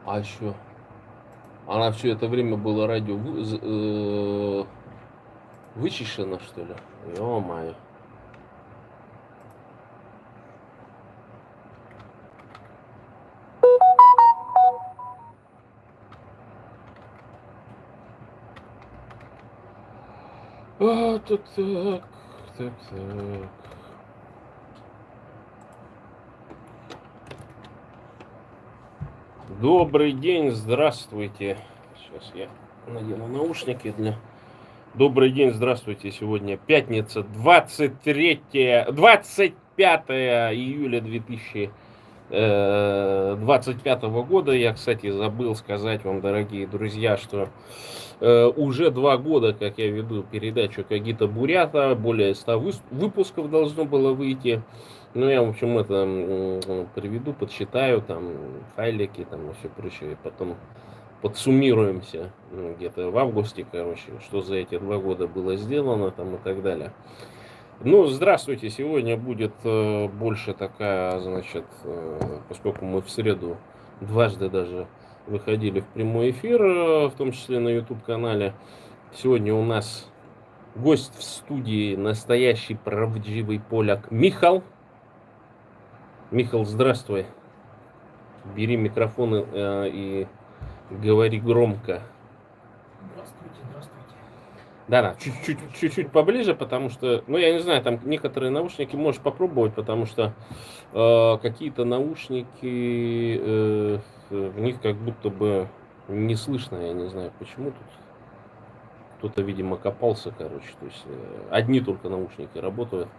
А еще она все это время было радио вычищено, что ли? Ё-моё. Так. Добрый день, здравствуйте. Сейчас я надену наушники для... Добрый день, здравствуйте. Сегодня пятница, 25 июля 2025 года. Я, кстати, забыл сказать вам, дорогие друзья, что уже 2 года, как я веду передачу Когито Бурята, более 100 выпусков должно было выйти. Ну, я, в общем, это приведу, подсчитаю, там, файлики, там, и все прочее. Потом подсуммируемся где-то в августе, короче, что за эти 2 года было сделано, там, и так далее. Ну, здравствуйте, сегодня будет больше такая, значит, поскольку мы в среду дважды даже выходили в прямой эфир, в том числе на YouTube-канале, сегодня у нас гость в студии, настоящий правдивый поляк Михал. Михал, здравствуй. Бери микрофон и говори громко. Здравствуйте. Да, чуть-чуть поближе, потому что, ну, я не знаю, там некоторые наушники можешь попробовать, потому что какие-то наушники, в них как будто бы не слышно, я не знаю почему тут. Кто-то, видимо, копался, короче, то есть одни только наушники работают.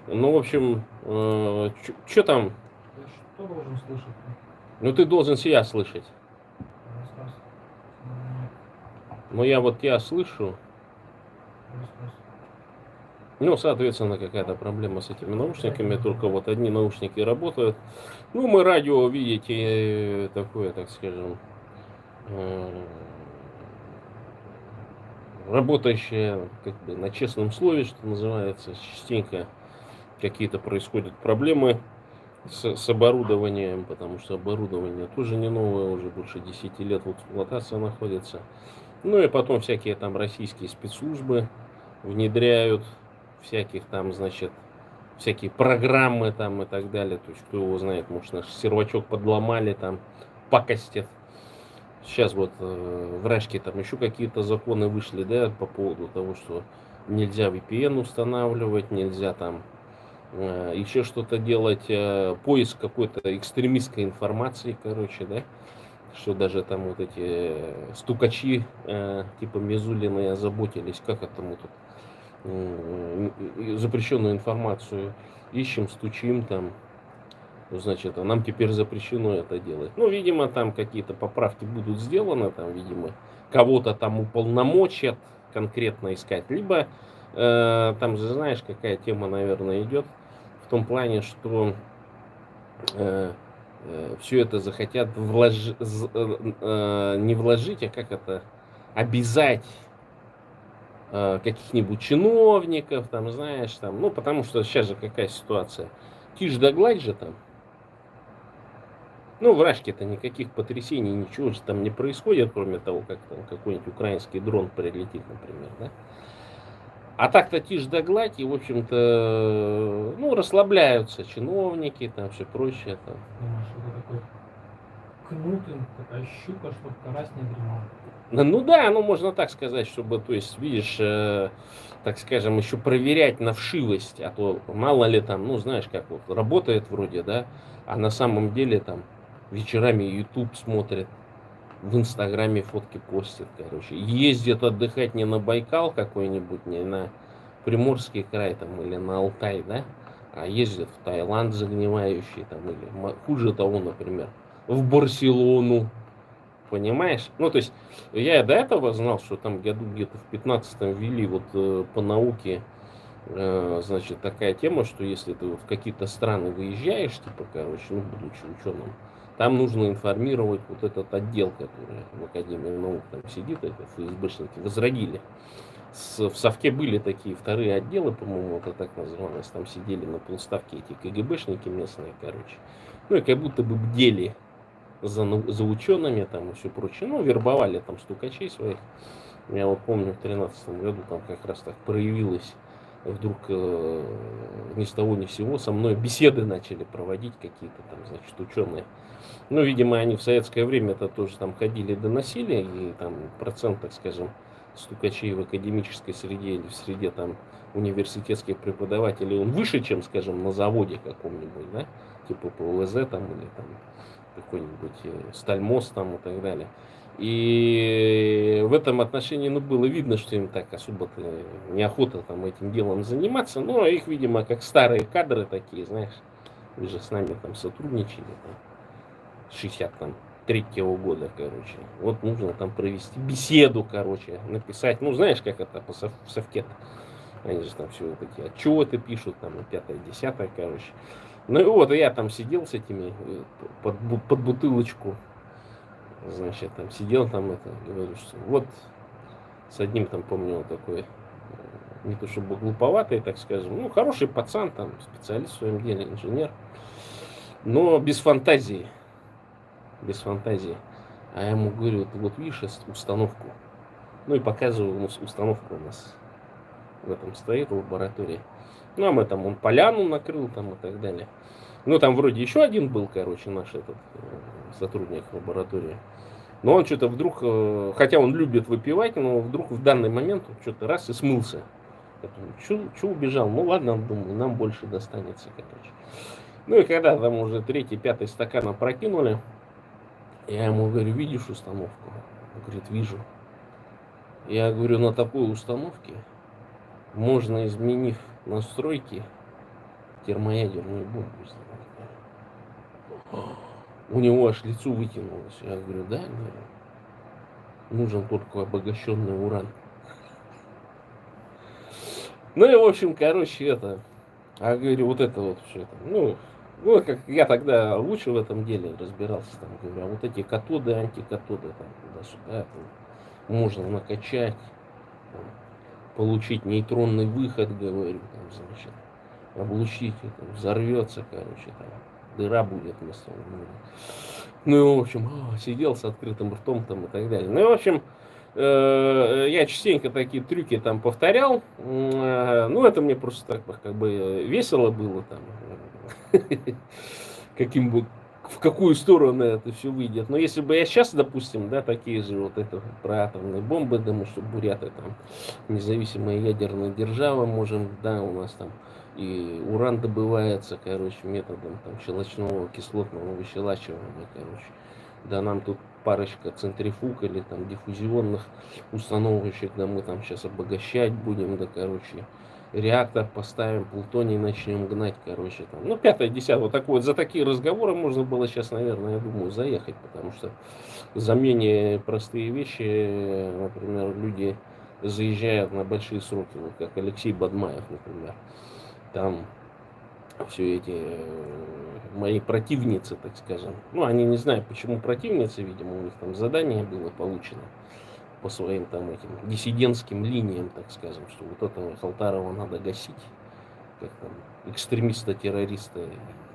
Ну, в общем, что там? Я что должен слышать? Ну, ты должен себя слышать. Раз. Но я вот тебя слышу. Раз. Ну, соответственно, какая-то проблема с этими наушниками, только вот одни наушники работают. Ну, мы радио, видите, такое, так скажем, работающее как бы на честном слове, что называется. Частенько какие-то происходят проблемы с оборудованием, потому что оборудование тоже не новое, уже больше 10 лет в эксплуатации находится. Ну и потом всякие там российские спецслужбы внедряют всяких там, значит, всякие программы там и так далее. То есть, кто его знает, может, наш сервачок подломали, там, пакостят. Сейчас вот в Рашке там еще какие-то законы вышли, да, по поводу того, что нельзя VPN устанавливать, нельзя там еще что-то делать, поиск какой-то экстремистской информации, короче, да, что даже там вот эти стукачи, типа Мизулины, озаботились, как это мы тут запрещенную информацию ищем, стучим там, значит, а нам теперь запрещено это делать. Ну, видимо, там какие-то поправки будут сделаны, там, видимо, кого-то там уполномочат конкретно искать, либо там же знаешь, какая тема, наверное, идет в том плане, что все это захотят не вложить, а как это, обязать каких-нибудь чиновников, там, знаешь, там, ну, потому что сейчас же какая ситуация, тишь да гладь же там. Ну, в Рашке-то никаких потрясений, ничего же там не происходит, кроме того, как там какой-нибудь украинский дрон прилетит, например, да. А так-то тишь да гладь, и, в общем-то, ну, расслабляются чиновники, там, все прочее, там. Думаешь, это такой кнут, такая щука, чтоб карась не дремал. Ну да, ну можно так сказать, чтобы, то есть, видишь, так скажем, еще проверять на вшивость, а то мало ли там, ну знаешь, как вот работает вроде, да, а на самом деле там вечерами YouTube смотрит, в Инстаграме фотки постит, короче, ездит отдыхать не на Байкал какой-нибудь, не на Приморский край там или на Алтай, да, а ездит в Таиланд загнивающий там или хуже того, например, в Барселону. Понимаешь? Ну, то есть, я до этого знал, что там году где-то в 15-м ввели вот по науке, значит, такая тема, что если ты вот в какие-то страны выезжаешь, типа, короче, ну, будучи ученым, там нужно информировать вот этот отдел, который в Академии наук там сидит, это ФСБшники, возродили. В Совке были такие вторые отделы, по-моему, это так называлось, там сидели на полставке эти КГБшники местные, короче. Ну, и как будто бы бдели за учеными там и все прочее. Ну, вербовали там стукачей своих. Я вот помню, в 2013 году там как раз так проявилось, вдруг ни с того ни с сего со мной беседы начали проводить какие-то там, значит, ученые. Ну, видимо, они в советское время это тоже там ходили, доносили, и там процент, так скажем, стукачей в академической среде или в среде там университетских преподавателей, он выше, чем, скажем, на заводе каком-нибудь, да, типа ПВЗ там или там какой-нибудь Стальмост там и так далее. И в этом отношении, ну, было видно, что им так особо-то неохота там этим делом заниматься, но их, видимо, как старые кадры такие, знаешь, вы же с нами там сотрудничали, там, 63-го года, короче. Вот нужно там провести беседу, короче, написать, ну, знаешь, как это по совке. Они же там все вот эти отчеты пишут, там, и 5-10, короче. Ну и вот, я там сидел с этими, под бутылочку, значит, там сидел, там это, говорю, что вот с одним там, помню, он такой, не то чтобы глуповатый, так скажем, ну, хороший пацан, там, специалист в своем деле, инженер, но без фантазии, без фантазии. А я ему говорю, ты вот видишь установку, ну и показываю ему установку у нас в этом стоит, в лаборатории. Ну, а мы там, он поляну накрыл там и так далее. Ну, там вроде еще один был, короче, наш этот сотрудник лаборатории. Но он что-то вдруг, хотя он любит выпивать, но вдруг в данный момент он что-то раз и смылся. Я думаю, что убежал? Ну ладно, думаю, нам больше достанется, короче. Ну и когда там уже 3-5 стакан опрокинули, я ему говорю, видишь установку? Он говорит, вижу. Я говорю, на такой установке можно, изменив настройки, термоядерную бомбу сделать. У него аж лицо вытянулось. Я говорю, да, нет. Нужен только обогащенный уран. Ну и, в общем, короче, это... А говорю, вот это вот все это. Ну, как я тогда лучше в этом деле разбирался, там, говорю, а вот эти катоды, антикатоды, там, туда-сюда, там, можно накачать, там, получить нейтронный выход, говорю, там, значит, облучить, это, взорвется, короче, там, дыра будет вместо него. Ну, в общем, сидел с открытым ртом там и так далее. Ну, в общем, я частенько такие трюки там повторял. Ну, это мне просто так как бы весело было там. Каким бы, в какую сторону это все выйдет. Но если бы я сейчас, допустим, да, такие же вот это про атомные бомбы, думаю, что буряты там независимая ядерная держава, можем, да, у нас там и уран добывается, короче, методом там щелочного кислотного выщелачивания, короче. Да, нам тут парочка центрифуг или там диффузионных установочек, да, мы там сейчас обогащать будем, да, короче, реактор поставим, плутоний начнем гнать, короче, там, ну, 5-10, вот так вот, за такие разговоры можно было сейчас, наверное, я думаю, заехать, потому что за менее простые вещи, например, люди заезжают на большие сроки, вот как Алексей Бадмаев, например, там все эти мои противницы, так скажем, ну, они не знают, почему противницы, видимо, у них там задание было получено по своим там этим диссидентским линиям, так скажем, что вот этого Халтарова надо гасить, как там, экстремиста-террориста,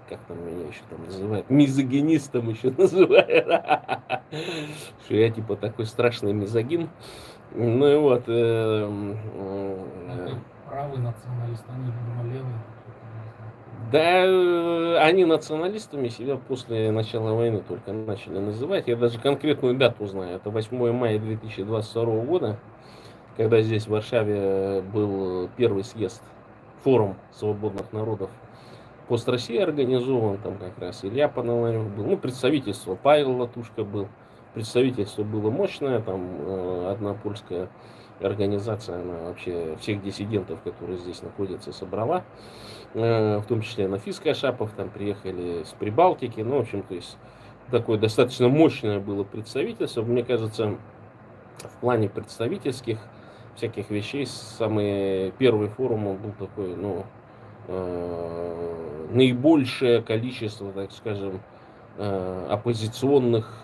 как там меня еще там называют, мизогинистом еще называют, что я типа такой страшный мизогин. Ну и вот. Правый националист, они, видимо, левые. Да, они националистами себя после начала войны только начали называть. Я даже конкретную дату знаю. Это 8 мая 2022 года, когда здесь в Варшаве был первый съезд, форум свободных народов. Пост России организован, там как раз Илья Пономарев был, ну, представительство, Павел Латушка был. Представительство было мощное, там одна польская организация, она вообще всех диссидентов, которые здесь находятся, собрала. В том числе Нафиска Шапов, там приехали с Прибалтики. Ну, в общем, то есть такое достаточно мощное было представительство. Мне кажется, в плане представительских всяких вещей самый первый форум он был такой, ну, наибольшее количество, так скажем, оппозиционных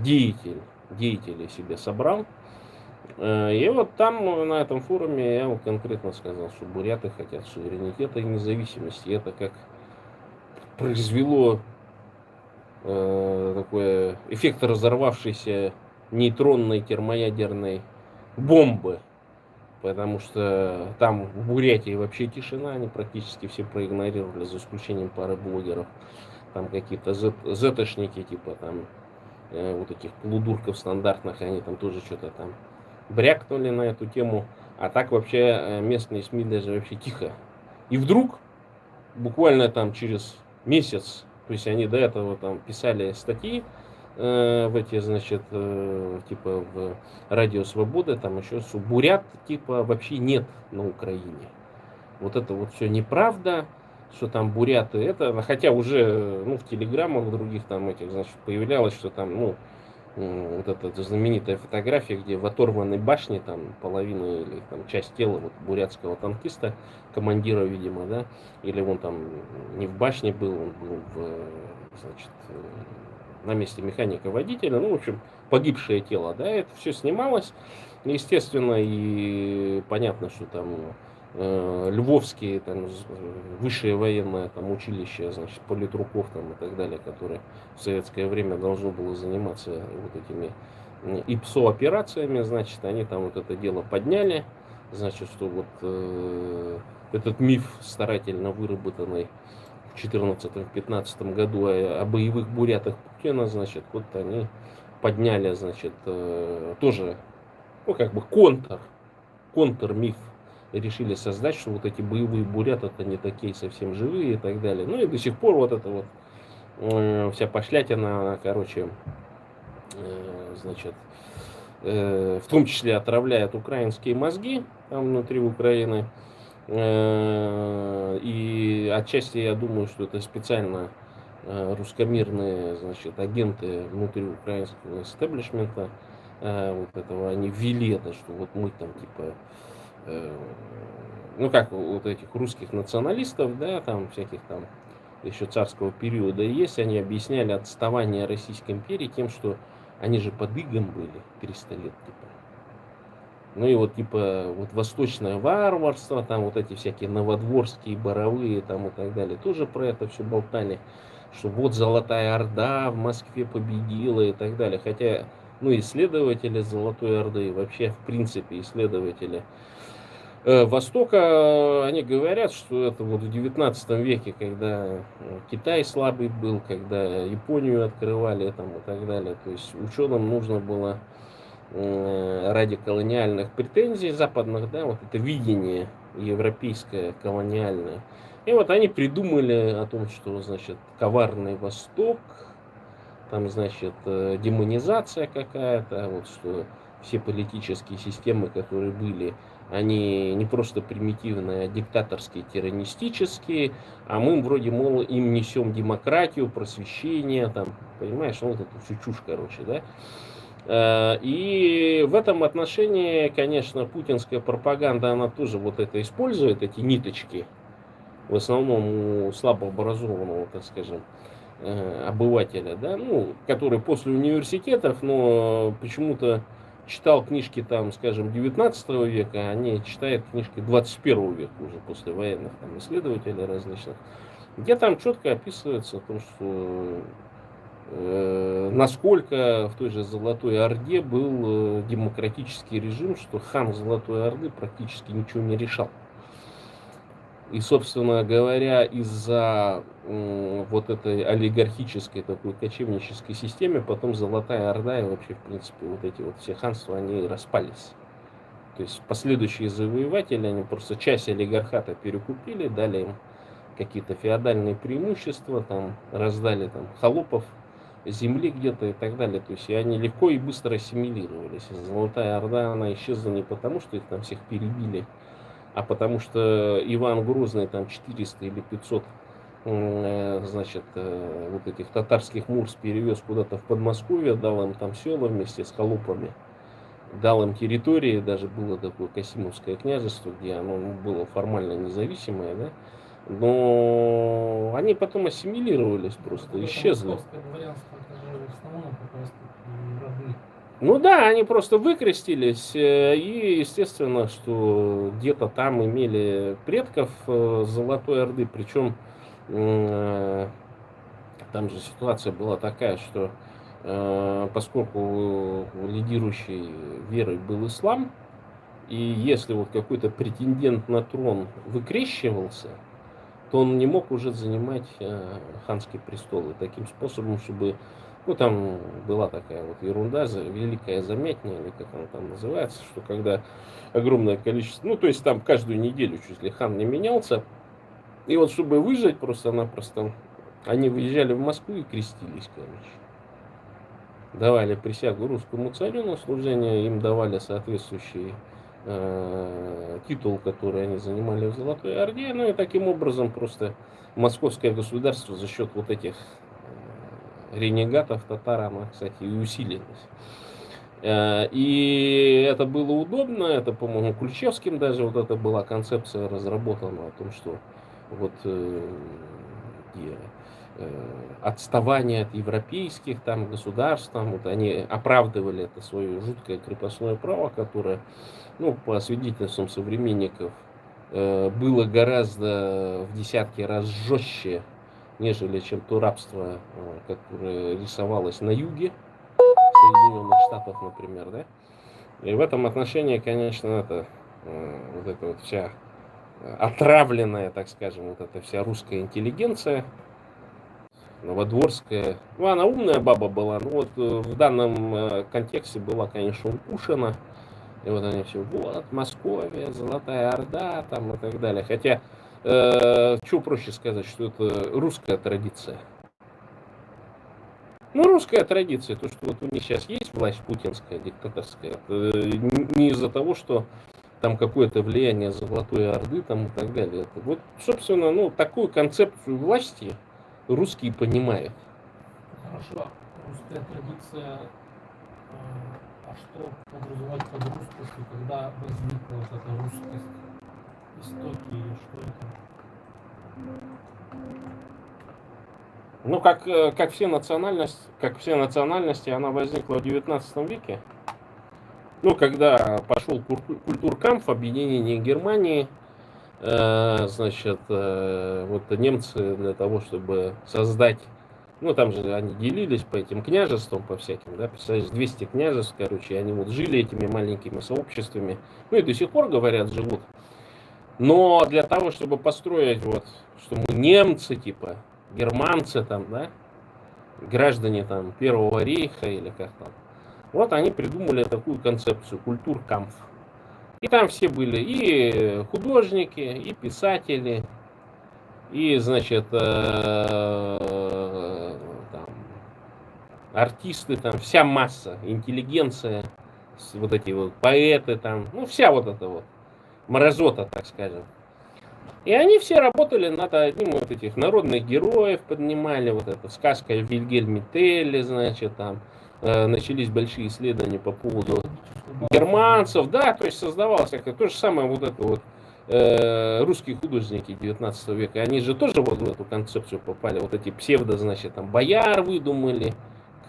деятелей себе собрал. И вот там, на этом форуме, я вот конкретно сказал, что буряты хотят суверенитета и независимости. Это как произвело такой эффект разорвавшейся нейтронной термоядерной бомбы. Потому что там в Бурятии вообще тишина, они практически все проигнорировали, за исключением пары блогеров. Там какие-то зетошники, типа там вот этих полудурков стандартных, они там тоже что-то там брякнули на эту тему. А так вообще местные СМИ даже вообще тихо. И вдруг, буквально там через месяц, то есть они до этого там писали статьи в эти, значит, типа в Радио Свобода, там еще что бурят типа вообще нет на Украине. Вот это вот все неправда, что там буряты это, хотя уже, ну, в телеграммах в других там этих, значит, появлялось, что там, ну, вот эта знаменитая фотография, где в оторванной башне там половина или там часть тела вот бурятского танкиста, командира, видимо, да, или он там не в башне был, он был значит, на месте механика-водителя, ну, в общем, погибшее тело, да, это все снималось, естественно, и понятно, что там львовские там высшее военное там училище, значит, политруков там и так далее, которое в советское время должно было заниматься вот этими ИПСО операциями, значит, они там вот это дело подняли, значит, что вот этот миф старательно выработанный в 2014-2015 году о боевых бурятах Путина, значит, вот они подняли, значит, тоже, ну, как бы контр-миф решили создать, что вот эти боевые буряты это не такие совсем живые и так далее. Ну и до сих пор вот это вот вся пошлятина, она, короче, значит, в том числе отравляет украинские мозги там внутри Украины. И отчасти я думаю, что это специально русскомирные, значит, агенты внутри украинского истеблишмента вот этого, они ввели это, что вот мы там типа ну как вот этих русских националистов, да, там всяких там еще царского периода есть, они объясняли отставание Российской империи тем, что они же под игом были 300 лет, типа. Ну и вот типа вот восточное варварство, там вот эти всякие новодворские, боровые там и так далее, тоже про это все болтали, что вот Золотая Орда в Москве победила и так далее. Хотя, ну, исследователи Золотой Орды и вообще, в принципе, исследователи Востока, они говорят, что это вот в 19 веке, когда Китай слабый был, когда Японию открывали там, и так далее. То есть ученым нужно было ради колониальных претензий западных, да, вот это видение европейское колониальное. И вот они придумали о том, что, значит, коварный Восток, там, значит, демонизация какая-то, вот что все политические системы, которые были, они не просто примитивные, а диктаторские, тиранистические, а мы вроде, мол, им несем демократию, просвещение, там, понимаешь, ну, вот эту всю чушь, короче, да. И в этом отношении, конечно, путинская пропаганда, она тоже вот это использует, эти ниточки, в основном у слабообразованного, так скажем, обывателя, да, ну, который после университетов, но почему-то читал книжки там, скажем, 19 века, а не читает книжки 21 века уже после военных там, исследователей различных, где там четко описывается о том, что насколько в той же Золотой Орде был демократический режим, что хан Золотой Орды практически ничего не решал. И, собственно говоря, из-за вот этой олигархической такой кочевнической системы, потом Золотая Орда и вообще, в принципе, вот эти вот все ханства, они распались. То есть последующие завоеватели, они просто часть олигархата перекупили, дали им какие-то феодальные преимущества, там раздали там холопов, земли где-то и так далее. То есть и они легко и быстро ассимилировались. Золотая Орда, она исчезла не потому, что их там всех перебили, а потому что Иван Грозный там 400 или 500 значит, вот этих татарских мурс перевез куда-то в Подмосковье, дал им там села вместе с холопами, дал им территории, даже было такое Касимовское княжество, где оно было формально независимое, да, но они потом ассимилировались просто, исчезли. Дворянство, это же в основном как раз таки рабы. Ну да, они просто выкрестились, и естественно, что где-то там имели предков Золотой Орды, причем Там же ситуация была такая, что поскольку лидирующей верой был ислам, и если вот какой-то претендент на трон выкрещивался, то он не мог уже занимать ханский престол. И таким способом, чтобы... Ну, там была такая вот ерунда, великая замятня, или как она там называется, что когда огромное количество... Ну, то есть там каждую неделю чуть ли хан не менялся. И вот чтобы выжить просто-напросто, они выезжали в Москву и крестились, короче. Давали присягу русскому царю на служение, им давали соответствующий титул, который они занимали в Золотой Орде. Ну и таким образом просто московское государство за счет вот этих ренегатов, татар, оно, кстати, и усилилось. И это было удобно, это, по-моему, Ключевским даже вот это была концепция разработана о том, что вот отставание от европейских там государств, там, вот они оправдывали это свое жуткое крепостное право, которое, ну, по свидетельствам современников, было гораздо в десятки раз жестче, нежели чем то рабство, которое рисовалось на юге Соединенных Штатов, например, да. И в этом отношении, конечно, это вот эта вот вся отравленная, так скажем, вот эта вся русская интеллигенция, новодворская. Ну, она умная баба была, но вот в данном контексте была, конечно, укушена. И вот они все, вот, Московия, Золотая Орда, там и так далее. Хотя, что проще сказать, что это русская традиция. Ну, русская традиция, то, что вот у них сейчас есть власть путинская, диктаторская, не из-за того, что там какое-то влияние Золотой Орды там и так далее. Это вот, собственно, ну, такую концепцию власти русские понимают. Хорошо, русская традиция, а что подразумевать под русскостью, когда возникла вот эта русскость, истоки, что это? Ну, как все национальности, она возникла в 19 веке. Ну, когда пошел культуркамф, объединение Германии, значит, вот немцы для того, чтобы создать, ну, там же они делились по этим княжествам, по всяким, да, представляешь, 200 княжеств, короче, они вот жили этими маленькими сообществами, ну, и до сих пор, говорят, живут. Но для того, чтобы построить вот, что мы немцы, типа, германцы там, да, граждане там Первого рейха или как там, вот они придумали такую концепцию культуркамф. И там все были и художники, и писатели, и, значит, там, артисты, там вся масса, интеллигенция, вот эти вот поэты там, ну вся вот эта вот мразота, так скажем. И они все работали над одним вот этих народных героев, поднимали вот эту сказку о Вильгельме Телле, значит, там начались большие исследования по поводу германцев, да, то есть создавалось то же самое вот это вот русские художники 19 века, они же тоже вот в эту концепцию попали, вот эти псевдо, значит, там бояр выдумали,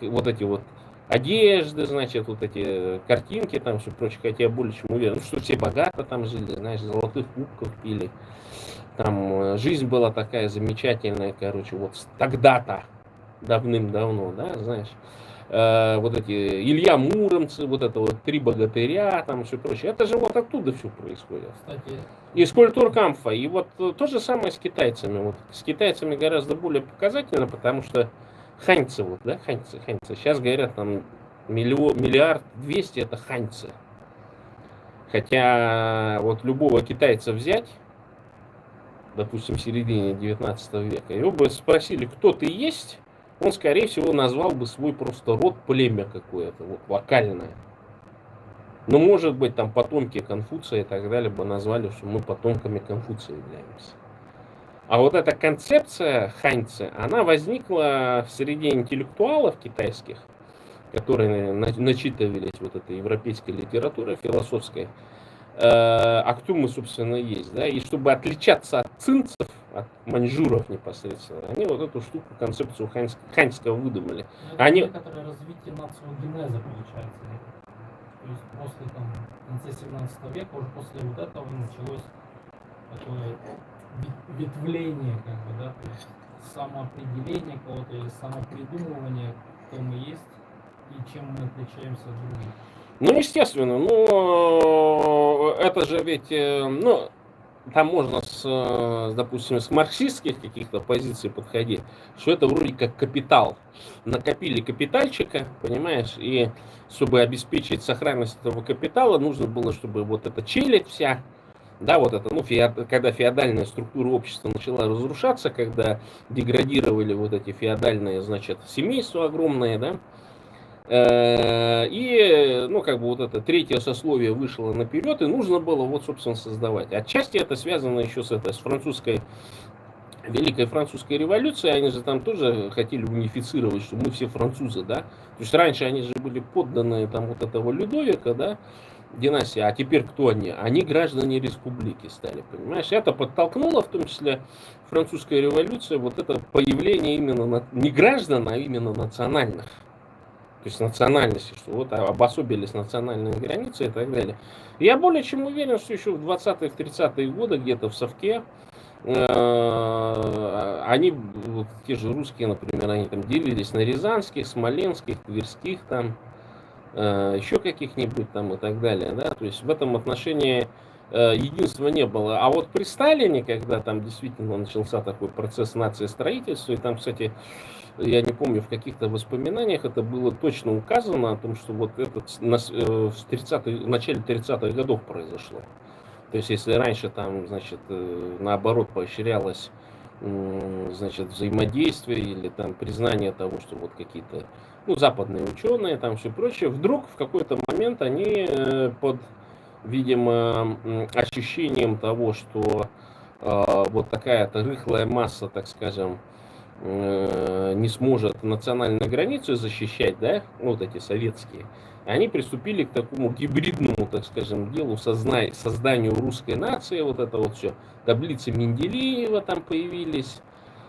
вот эти вот одежды, значит, вот эти картинки, там все прочее, хотя я более чем уверен, что все богато там жили, знаешь, золотых кубков пили, там жизнь была такая замечательная, короче, вот тогда-то, давным-давно, да, знаешь, вот эти Илья Муромцы, вот это вот три богатыря, там все прочее, это же вот оттуда все происходит. Кстати, Из культуркамфа. И вот то же самое с китайцами. Вот с китайцами гораздо более показательно, потому что ханьцы, вот, да, ханьцы. Сейчас говорят, там, миллиард 200 это ханьцы. Хотя вот любого китайца взять, допустим, в середине 19 века, его бы спросили, кто ты есть, он, скорее всего, назвал бы свой просто род, племя какое-то, вот, локальное. Ну, может быть, там потомки Конфуция и так далее бы назвали, что мы потомками Конфуция являемся. А вот эта концепция ханьцы, она возникла среди интеллектуалов китайских, которые начитывались вот этой европейской литературой философской. А кто мы, собственно, есть, да? И чтобы отличаться от цинцев, от маньчжуров непосредственно, они вот эту штуку, концепцию ханьского выдумали. это Они... некоторое развитие нациогенеза получается. То есть после там, конца 17 века, уже после вот этого началось такое ветвление, как бы, да, то есть самоопределение кого-то или самопридумывание, кто мы есть и чем мы отличаемся от других. Ну, естественно, ну, это же ведь, ну, там можно, допустим, с марксистских каких-то позиций подходить, что это вроде как капитал. Накопили капитальчика, понимаешь, и чтобы обеспечить сохранность этого капитала, нужно было, чтобы вот эта челядь вся, да, вот это, ну, когда феодальная структура общества начала разрушаться, когда деградировали вот эти феодальные, значит, семейства огромные, да, и, ну, как бы вот это третье сословие вышло наперед, и нужно было вот, собственно, создавать. Отчасти это связано еще с французской, Великой Французской революцией, они же там тоже хотели унифицировать, что мы все французы, да. То есть раньше они же были подданные там вот этого Людовика, да, династии, а теперь кто они? Они граждане республики стали, понимаешь? Это подтолкнуло, в том числе, французская революция, вот это появление именно не граждан, а именно национальных. То есть национальности, что вот обособились национальные границы и так далее. Я более чем уверен, что еще в 20-е, 30-е годы где-то в Совке они, вот те же русские, например, они там делились на рязанских, смоленских, тверских, там, еще каких-нибудь там и так далее, да, то есть в этом отношении единства не было. А вот при Сталине, когда там действительно начался такой процесс нациестроительства, и там, кстати, я не помню, в каких-то воспоминаниях это было точно указано о том, что вот это в начале 30-х годов произошло. То есть, если раньше там, значит, наоборот поощрялось, значит, взаимодействие или там признание того, что вот какие-то, ну, западные ученые, там все прочее, вдруг в какой-то момент они под, видимо, ощущением того, что вот такая-то рыхлая масса, так скажем, не сможет национальную границу защищать, да, вот эти советские, они приступили к такому гибридному, так скажем, делу созданию русской нации, вот это вот все. Таблицы Менделеева там появились,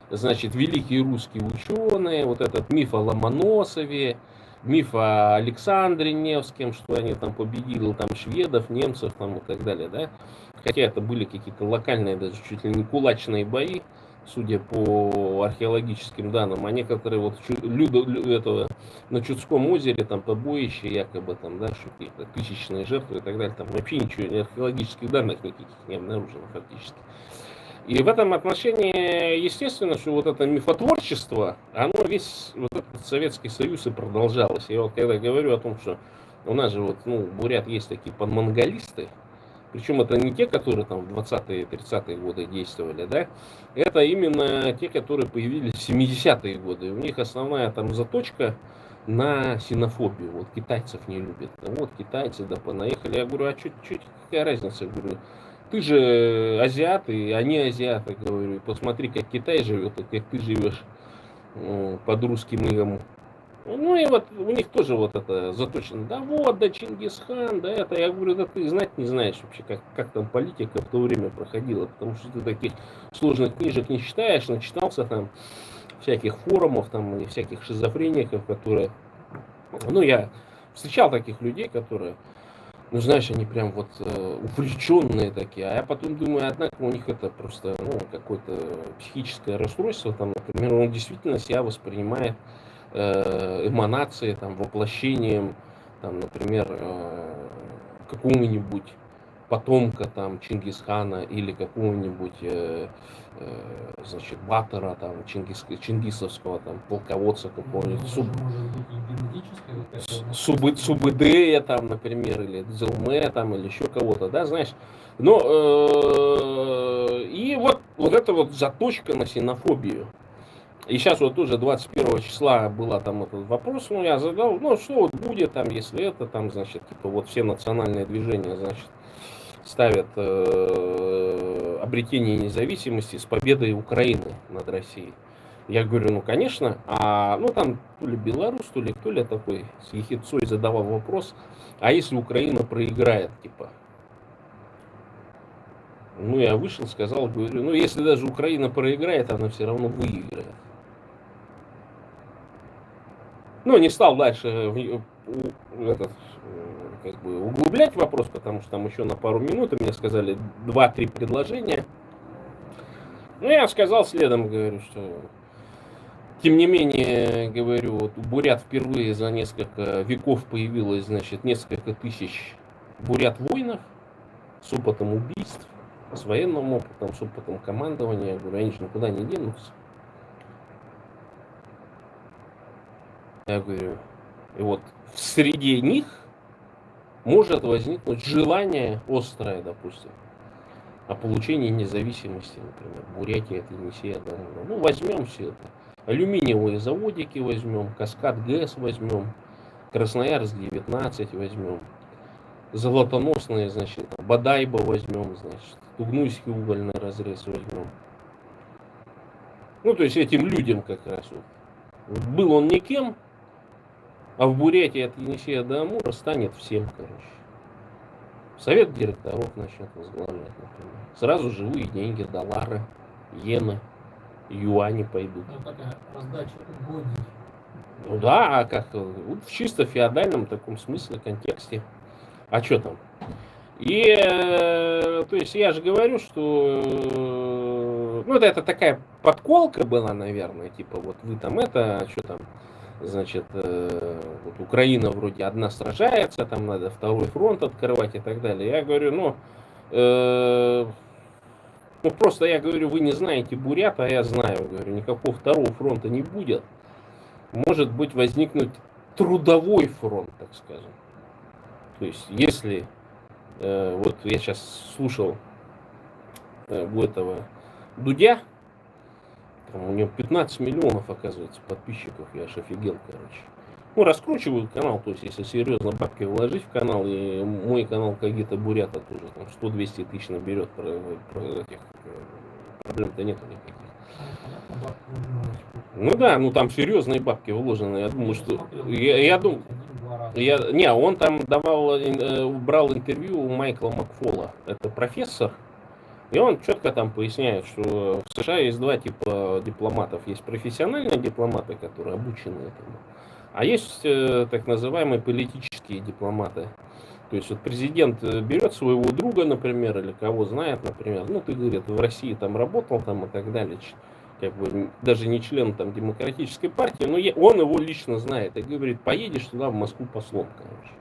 значит, великие русские ученые, вот этот миф о Ломоносове, миф о Александре Невском, что они там победили там шведов, немцев там и так далее, да. Хотя это были какие-то локальные, даже чуть ли не кулачные бои, судя по археологическим данным, а некоторые вот этого, на Чудском озере там побоище якобы там, да, что какие-то тысячные жертвы и так далее, там вообще ничего, археологических данных никаких не обнаружено фактически. И в этом отношении, естественно, что вот это мифотворчество, оно весь вот этот Советский Союз и продолжалось. Я вот когда говорю о том, что у нас же вот, ну, бурят есть такие подмонголисты, причем это не те, которые там в 20-е, 30-е годы действовали, да, это именно те, которые появились в 70-е годы. У них основная там заточка на синофобию. Вот китайцев не любят. Вот китайцы, да, понаехали. Я говорю, а что, какая разница? Я говорю, ты же азиат, и они азиаты, говорю, посмотри, как Китай живет, и как ты живешь под русским игом. Ну и вот у них тоже вот это заточено. Да вот, да Чингисхан, да это. Я говорю, да ты знать не знаешь вообще, как там политика в то время проходила. Потому что ты таких сложных книжек не читаешь, начитался там всяких форумов там и всяких шизофреников, которые... Ну, я встречал таких людей, которые, ну, знаешь, они прям вот увлеченные такие. А я потом думаю, однако у них это просто, ну, какое-то психическое расстройство. Там, например, он действительно себя воспринимает эманации, там, воплощением, там, например, какого-нибудь потомка там Чингисхана или какого-нибудь значит, Батора, там, чингисовского там, полководца какого-нибудь, Субэдея там, например, или Дзелме там, или еще кого-то, да, знаешь. Но и вот это вот заточка на ксенофобию. И сейчас вот тоже 21 числа была там этот вопрос, ну я задал, ну что вот будет там, если это там, значит, типа вот все национальные движения, значит, ставят обретение независимости с победой Украины над Россией. Я говорю, ну конечно, ну там то ли белорус, то ли кто ли такой с ехидцой задавал вопрос, а если Украина проиграет, типа. Ну я вышел, сказал, говорю, ну если даже Украина проиграет, она все равно выиграет. Ну, не стал дальше как бы углублять вопрос, потому что там еще на пару минут, и мне сказали 2-3 предложения. Ну, я сказал следом, говорю, что Тем не менее, говорю, вот у бурят впервые за несколько веков появилось, значит, несколько тысяч бурят-воинов с опытом убийств, с военным опытом, с опытом командования. Я говорю, они же никуда не денутся. Я говорю, и вот среди них может возникнуть желание острое, допустим, о получении независимости, например, Бурятия, это Енисея, да, ну, возьмем все это. Алюминиевые заводики возьмем, Каскад ГЭС возьмем, Красноярск 19 возьмем, золотоносные, значит, Бодайбо возьмем, значит, Тугнуйский угольный разрез возьмем. Ну, то есть этим людям как раз вот. Был он никем, а в Бурятии от Енисея до Амура станет всем, короче. Совет директоров начнет возглавлять, например. Сразу живые деньги, доллары, иены, юани пойдут. Ну, такая раздача угодий. Ну да, а как в чисто феодальном таком смысле, контексте. А что там? И, то есть я же говорю, что, ну, это такая подколка была, наверное, типа, вот вы там это, что там, значит, вот Украина вроде одна сражается, там надо второй фронт открывать и так далее. Я говорю, ну просто я говорю, вы не знаете бурят, а я знаю, говорю, никакого второго фронта не будет. Может быть возникнуть трудовой фронт, так скажем. То есть, если, вот я сейчас слушал у этого Дудя, там у него 15 миллионов, оказывается, подписчиков, я аж офигел, короче. Ну, раскручивают канал, то есть, если серьезно бабки вложить в канал, и мой канал Когита Бурята тоже, там 100-200 тысяч наберет, про этих проблем-то нету никаких. Ну да, ну там серьезные бабки вложены. Я думаю, что. Я думаю. Не, он там брал интервью у Майкла Макфола. Это профессор. И он четко там поясняет, что в США есть два типа дипломатов. Есть профессиональные дипломаты, которые обучены этому. А есть так называемые политические дипломаты. То есть вот президент берет своего друга, например, или кого знает, например, ну ты, говорит, в России там работал там и так далее, как бы даже не член там демократической партии, но он его лично знает и говорит, поедешь туда в Москву послом, короче.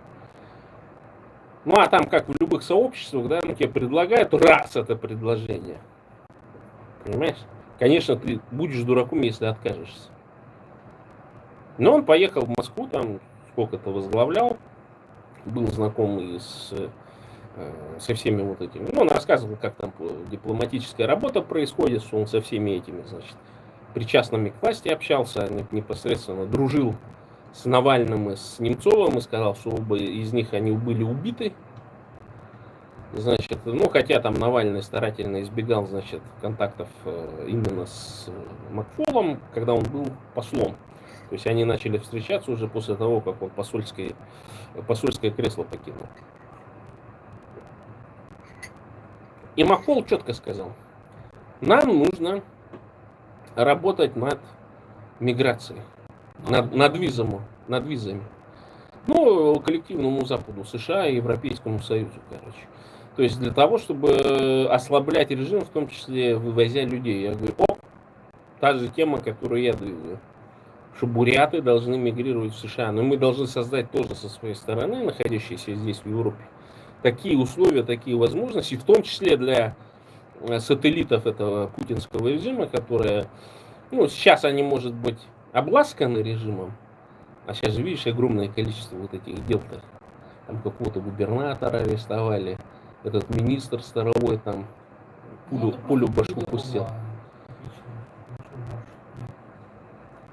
Ну а там, как в любых сообществах, да, тебе предлагают раз это предложение. Понимаешь? Конечно, ты будешь дураком, если откажешься. Но он поехал в Москву, там сколько-то возглавлял, был знаком и со всеми вот этими. Ну, он рассказывал, как там дипломатическая работа происходит, что он со всеми этими, значит, причастными к власти общался, непосредственно дружил с Навальным и с Немцовым и сказал, что оба из них они были убиты. Значит, ну, хотя там Навальный старательно избегал, значит, контактов именно с Макфолом, когда он был послом. То есть они начали встречаться уже после того, как он посольское кресло покинул. И Макфол четко сказал, нам нужно работать над миграцией, над визами. Ну, коллективному Западу, США и Европейскому Союзу, короче. То есть для того, чтобы ослаблять режим, в том числе вывозя людей. Я говорю, та же тема, которую я двигаю. Что буряты должны мигрировать в США. Но мы должны создать тоже со своей стороны, находящиеся здесь в Европе, такие условия, такие возможности, в том числе для сателлитов этого путинского режима, которые, ну, сейчас они, может быть, обласканы режимом, а сейчас же, видишь, огромное количество вот этих дел-то. Там какого-то губернатора арестовали, этот министр Старовой там пулю в башку пустил.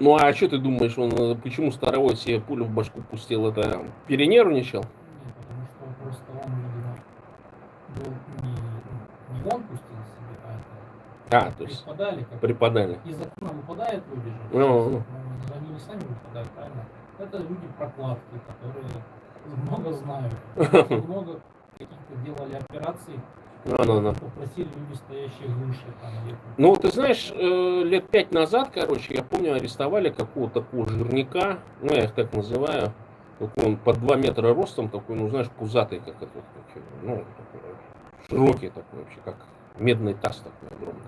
Ну а что ты думаешь, он почему Старовой себе пулю в башку пустил? Это перенервничал? Нет, потому что просто он, видимо, был не он пустил себе, а это То есть преподали. Из окна выпадают люди же. Они не сами выпадают, правильно? Это люди прокладки, которые много знают, много каких-то делали операций. Попросили люди, стоящие выше. Там, ну, ты знаешь, лет 5 назад, короче, я помню, арестовали какого-то такого жирника, ну, я их так называю, он под 2 метра ростом такой, ну, знаешь, пузатый, как этот, ну, такой, широкий такой вообще, как медный таз такой огромный.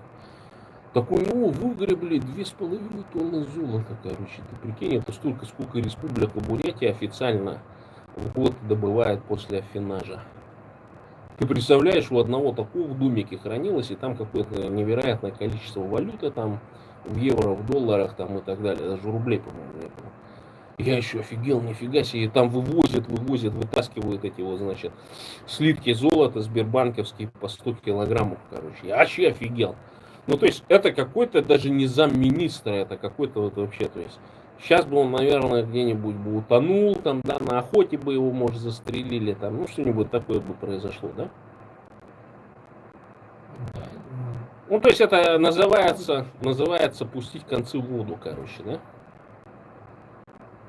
Так у него выгребли 2,5 тонны золота, короче. Ты прикинь, это столько, сколько Республика Бурятия официально в год добывает после аффинажа. Ты представляешь, у одного такого в домике хранилось, и там какое-то невероятное количество валюты, там в евро, в долларах там и так далее. Даже рублей, по-моему, не было. Я еще офигел, нифига себе, и там вывозят, вытаскивают эти вот, значит, слитки золота сбербанковские по 100 килограммов, короче. Я вообще офигел. Ну, то есть, это какой-то даже не замминистра, это какой-то вот вообще, то есть, сейчас бы он, наверное, где-нибудь бы утонул, там, да, на охоте бы его, может, застрелили, там, ну, что-нибудь такое бы произошло, да? Да, я думаю. Ну, то есть, это называется пустить концы в воду, короче, да?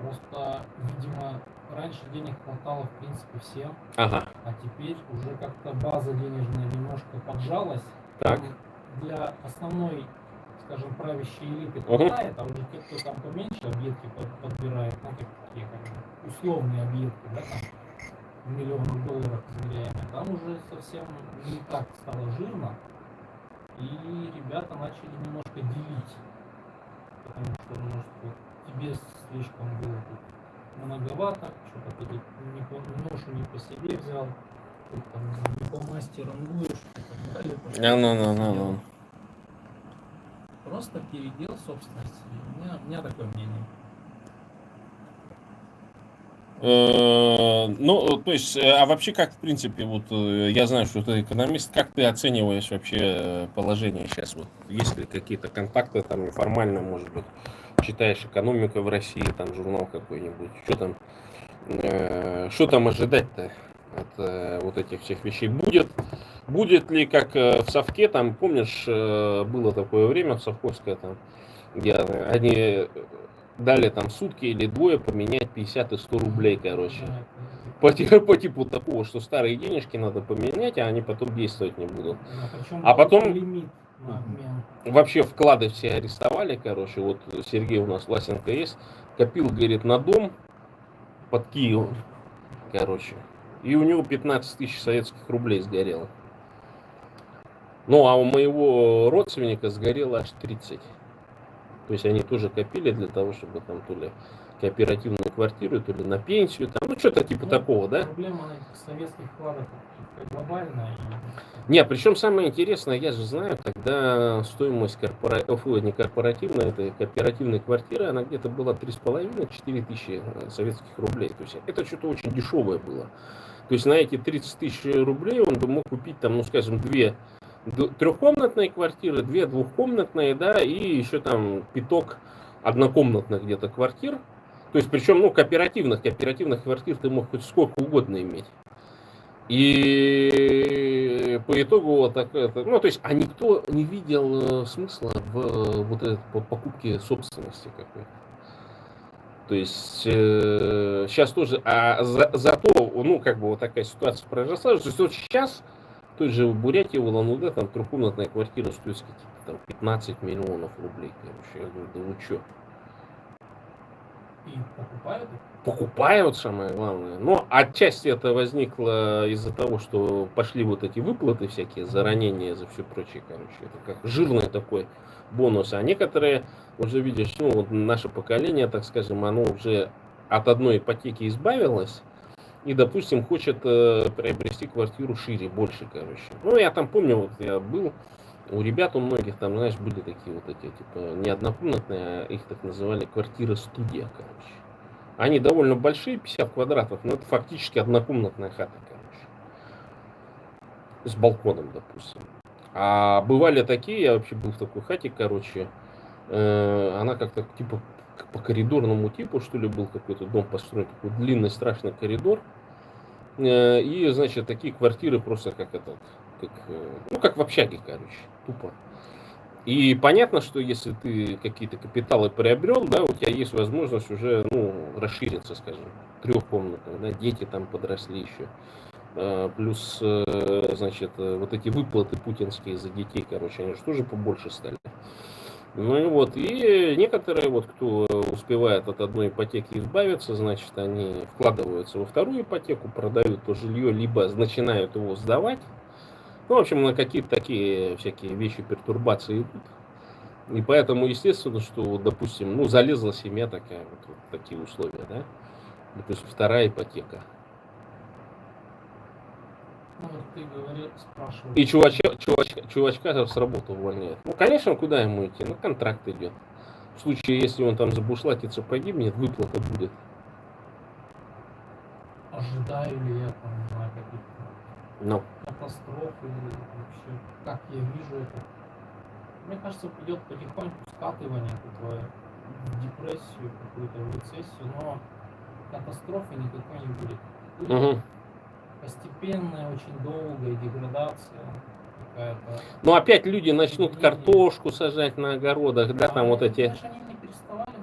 Просто, видимо, раньше денег хватало, в принципе, всем, Ага, а теперь уже как-то база денежная немножко поджалась. так. Там для основной, скажем, правящей элиты Мгм. хватает, а уже те, кто там поменьше объедки подбирает, ну, такие как бы условные объедки, да, там в миллионах долларов измеряемые, там уже совсем не так стало жирно, и ребята начали немножко делить, потому что, может, вот тебе слишком было тут многовато, что-то ты тут ношу не по себе взял, тут там не по масти рангуешь и так далее. Ну. Просто передел собственности. У меня такое мнение. Ну, то есть, а вообще как, в принципе, вот я знаю, что ты экономист, как ты оцениваешь вообще положение сейчас? Вот есть ли какие-то контакты там неформально, может быть, читаешь «Экономика в России», там журнал какой-нибудь, что там ожидать-то от вот этих всех вещей? Будет ли, как в Совке, там, помнишь, было такое время в Совковское, там, где они дали там сутки или двое поменять 50 и 100 рублей, короче. Да, По типу такого, что старые денежки надо поменять, а они потом действовать не будут. да, причем А потом лимит на обмен. вообще вклады все арестовали, короче. Вот Сергей у нас Власенко есть, копил, говорит, на дом под Киевом, короче. И у него 15 тысяч советских рублей сгорело. Ну, а у моего родственника сгорело аж 30. То есть они тоже копили для того, чтобы там то ли кооперативную квартиру, то ли на пенсию, там, ну что-то типа такого, да? Проблема этих советских вкладов глобальная. Не, причем самое интересное, я же знаю, когда стоимость не корпоративной, это кооперативной квартиры, она где-то была 3,5-4 тысячи советских рублей. То есть это что-то очень дешевое было. То есть на эти 30 тысяч рублей он бы мог купить там, ну скажем, 2 трехкомнатные квартиры, 2 двухкомнатные, да, и еще там пяток однокомнатных где-то квартир. То есть причем, ну, кооперативных квартир ты мог хоть сколько угодно иметь. И по итогу вот так это, ну, то есть, а никто не видел смысла в вот этой покупке собственности какой-то. То есть сейчас тоже, зато, ну, как бы вот такая ситуация произошла. То есть вот сейчас в той же Бурятии, в Улан-Удэ, там трехкомнатная квартира стоит какие-то там 15 миллионов рублей, короче. Я говорю, да вы чё? И покупают их. Покупают, самое главное. Но отчасти это возникло из-за того, что пошли вот эти выплаты всякие за ранения, за все прочее, короче. Это как жирный такой бонус. А некоторые уже, видишь, ну, вот наше поколение, так скажем, оно уже от одной ипотеки избавилось и, допустим, хочет приобрести квартиру шире, больше, короче. Ну, я там помню, вот я был, у ребят у многих там, знаешь, были такие вот эти, типа, не однокомнатные, а их так называли квартира-студия, короче. Они довольно большие, 50 квадратов, но это фактически однокомнатная хата, короче. С балконом, допустим. А бывали такие, я вообще был в такой хате, короче, она как-то типа по коридорному типу, что ли, был какой-то дом построен, такой длинный страшный коридор. И, значит, такие квартиры просто как этот, ну, как в общаге, короче, тупо. И понятно, что если ты какие-то капиталы приобрел, да, у тебя есть возможность уже, ну, расшириться, скажем, трехкомнатную, да, дети там подросли еще. Плюс, значит, вот эти выплаты путинские за детей, короче, они же тоже побольше стали. Ну и вот, и некоторые, вот, кто успевает от одной ипотеки избавиться, значит, они вкладываются во вторую ипотеку, продают то жилье, либо начинают его сдавать. Ну, в общем, на какие-то такие всякие вещи, пертурбации идут. И поэтому, естественно, что, вот, допустим, ну, залезла семья такая, вот такие условия, да? Допустим, вторая ипотека. Ну, вот ты говорил, спрашивал. И чувачка с работы увольняют. Ну, конечно, куда ему идти? Ну, контракт идет. В случае, если он там забушлатится, погибнет, выплата будет. Ожидаю ли я там, не знаю, каких-то Ну, катастроф или вообще, как я вижу это. Мне кажется, идет потихоньку скатывание такое в депрессию, какую-то в рецессию, но катастрофы никакой не будет. Будет угу. постепенная, очень долгая деградация какая-то. Но опять люди начнут Изменение. картошку сажать на огородах, да, там вот эти... Знаешь, они не переставали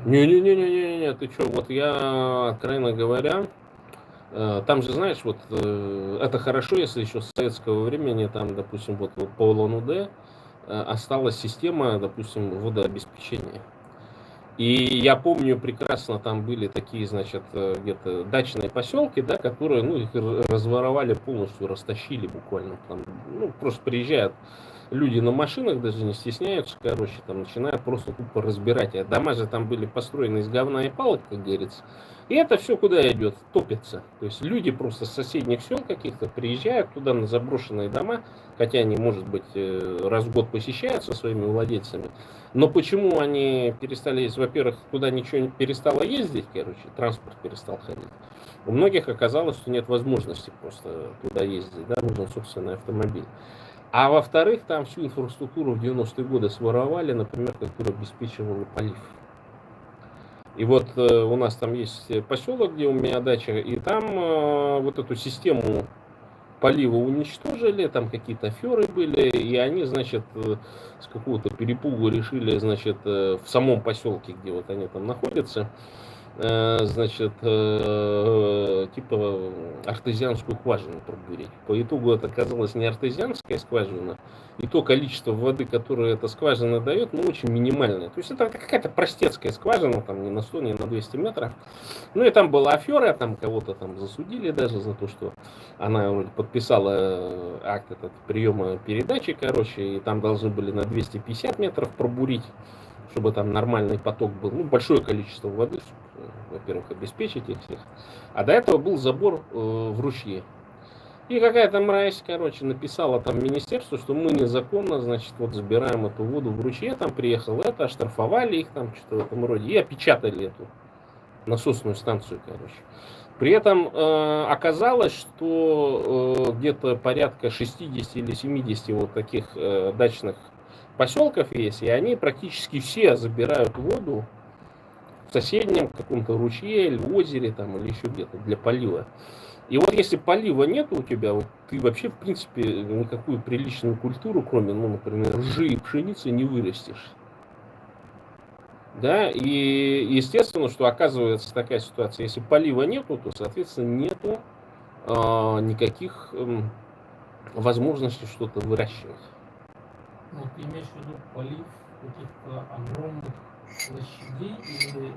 многие. Не-не-не-не-не, ты что, вот я, откровенно говоря, там же, знаешь, вот это хорошо, если еще с советского времени, там, допустим, вот по Улан-Удэ осталась система, допустим, водообеспечения. И я помню прекрасно, там были такие, значит, где-то дачные поселки, да, которые, ну, их разворовали полностью, растащили буквально. Там, ну, просто приезжают люди на машинах, даже не стесняются, короче, там начинают просто тупо разбирать. А дома же там были построены из говна и палок, как говорится. И это все куда идет? Топится. То есть люди просто с соседних сел каких-то приезжают туда на заброшенные дома, хотя они, может быть, раз в год посещают со своими владельцами. Но почему они перестали ездить? Во-первых, туда ничего не перестало ездить, короче, транспорт перестал ходить. У многих оказалось, что нет возможности просто туда ездить, да, нужен собственный автомобиль. А во-вторых, там всю инфраструктуру в 90-е годы своровали, например, которая обеспечивала полив. И вот у нас там есть поселок, где у меня дача, и там вот эту систему полива уничтожили, там какие-то аферы были, и они, значит, с какого-то перепугу решили, значит, в самом поселке, где вот они там находятся, значит, типа артезианскую скважину пробурить. По итогу это оказалось не артезианская скважина, и то количество воды, которое эта скважина дает, ну, очень минимальное. То есть это какая-то простецкая скважина, там не на 100, не на 200 метров. Ну и там была афера, там кого-то там засудили даже за то, что она вроде подписала акт этот приема передачи, короче, и там должны были на 250 метров пробурить, чтобы там нормальный поток был, ну, большое количество воды, чтобы, во-первых, обеспечить их всех. А до этого был забор в ручье. И какая-то мразь, короче, написала там министерству, что мы незаконно, значит, вот забираем эту воду в ручье, там приехал это, оштрафовали их там, что-то в этом роде, и опечатали эту насосную станцию, короче. При этом оказалось, что где-то порядка 60 или 70 вот таких дачных поселков есть, и они практически все забирают воду в соседнем каком-то ручье или озере там, или еще где-то для полива. И вот если полива нет у тебя, вот ты вообще, в принципе, никакую приличную культуру, кроме, ну, например, ржи и пшеницы, не вырастешь. Да, и естественно, что оказывается такая ситуация, если полива нету, то, соответственно, нету никаких возможностей что-то выращивать. Ну, ты имеешь в виду полив каких-то огромных площадей или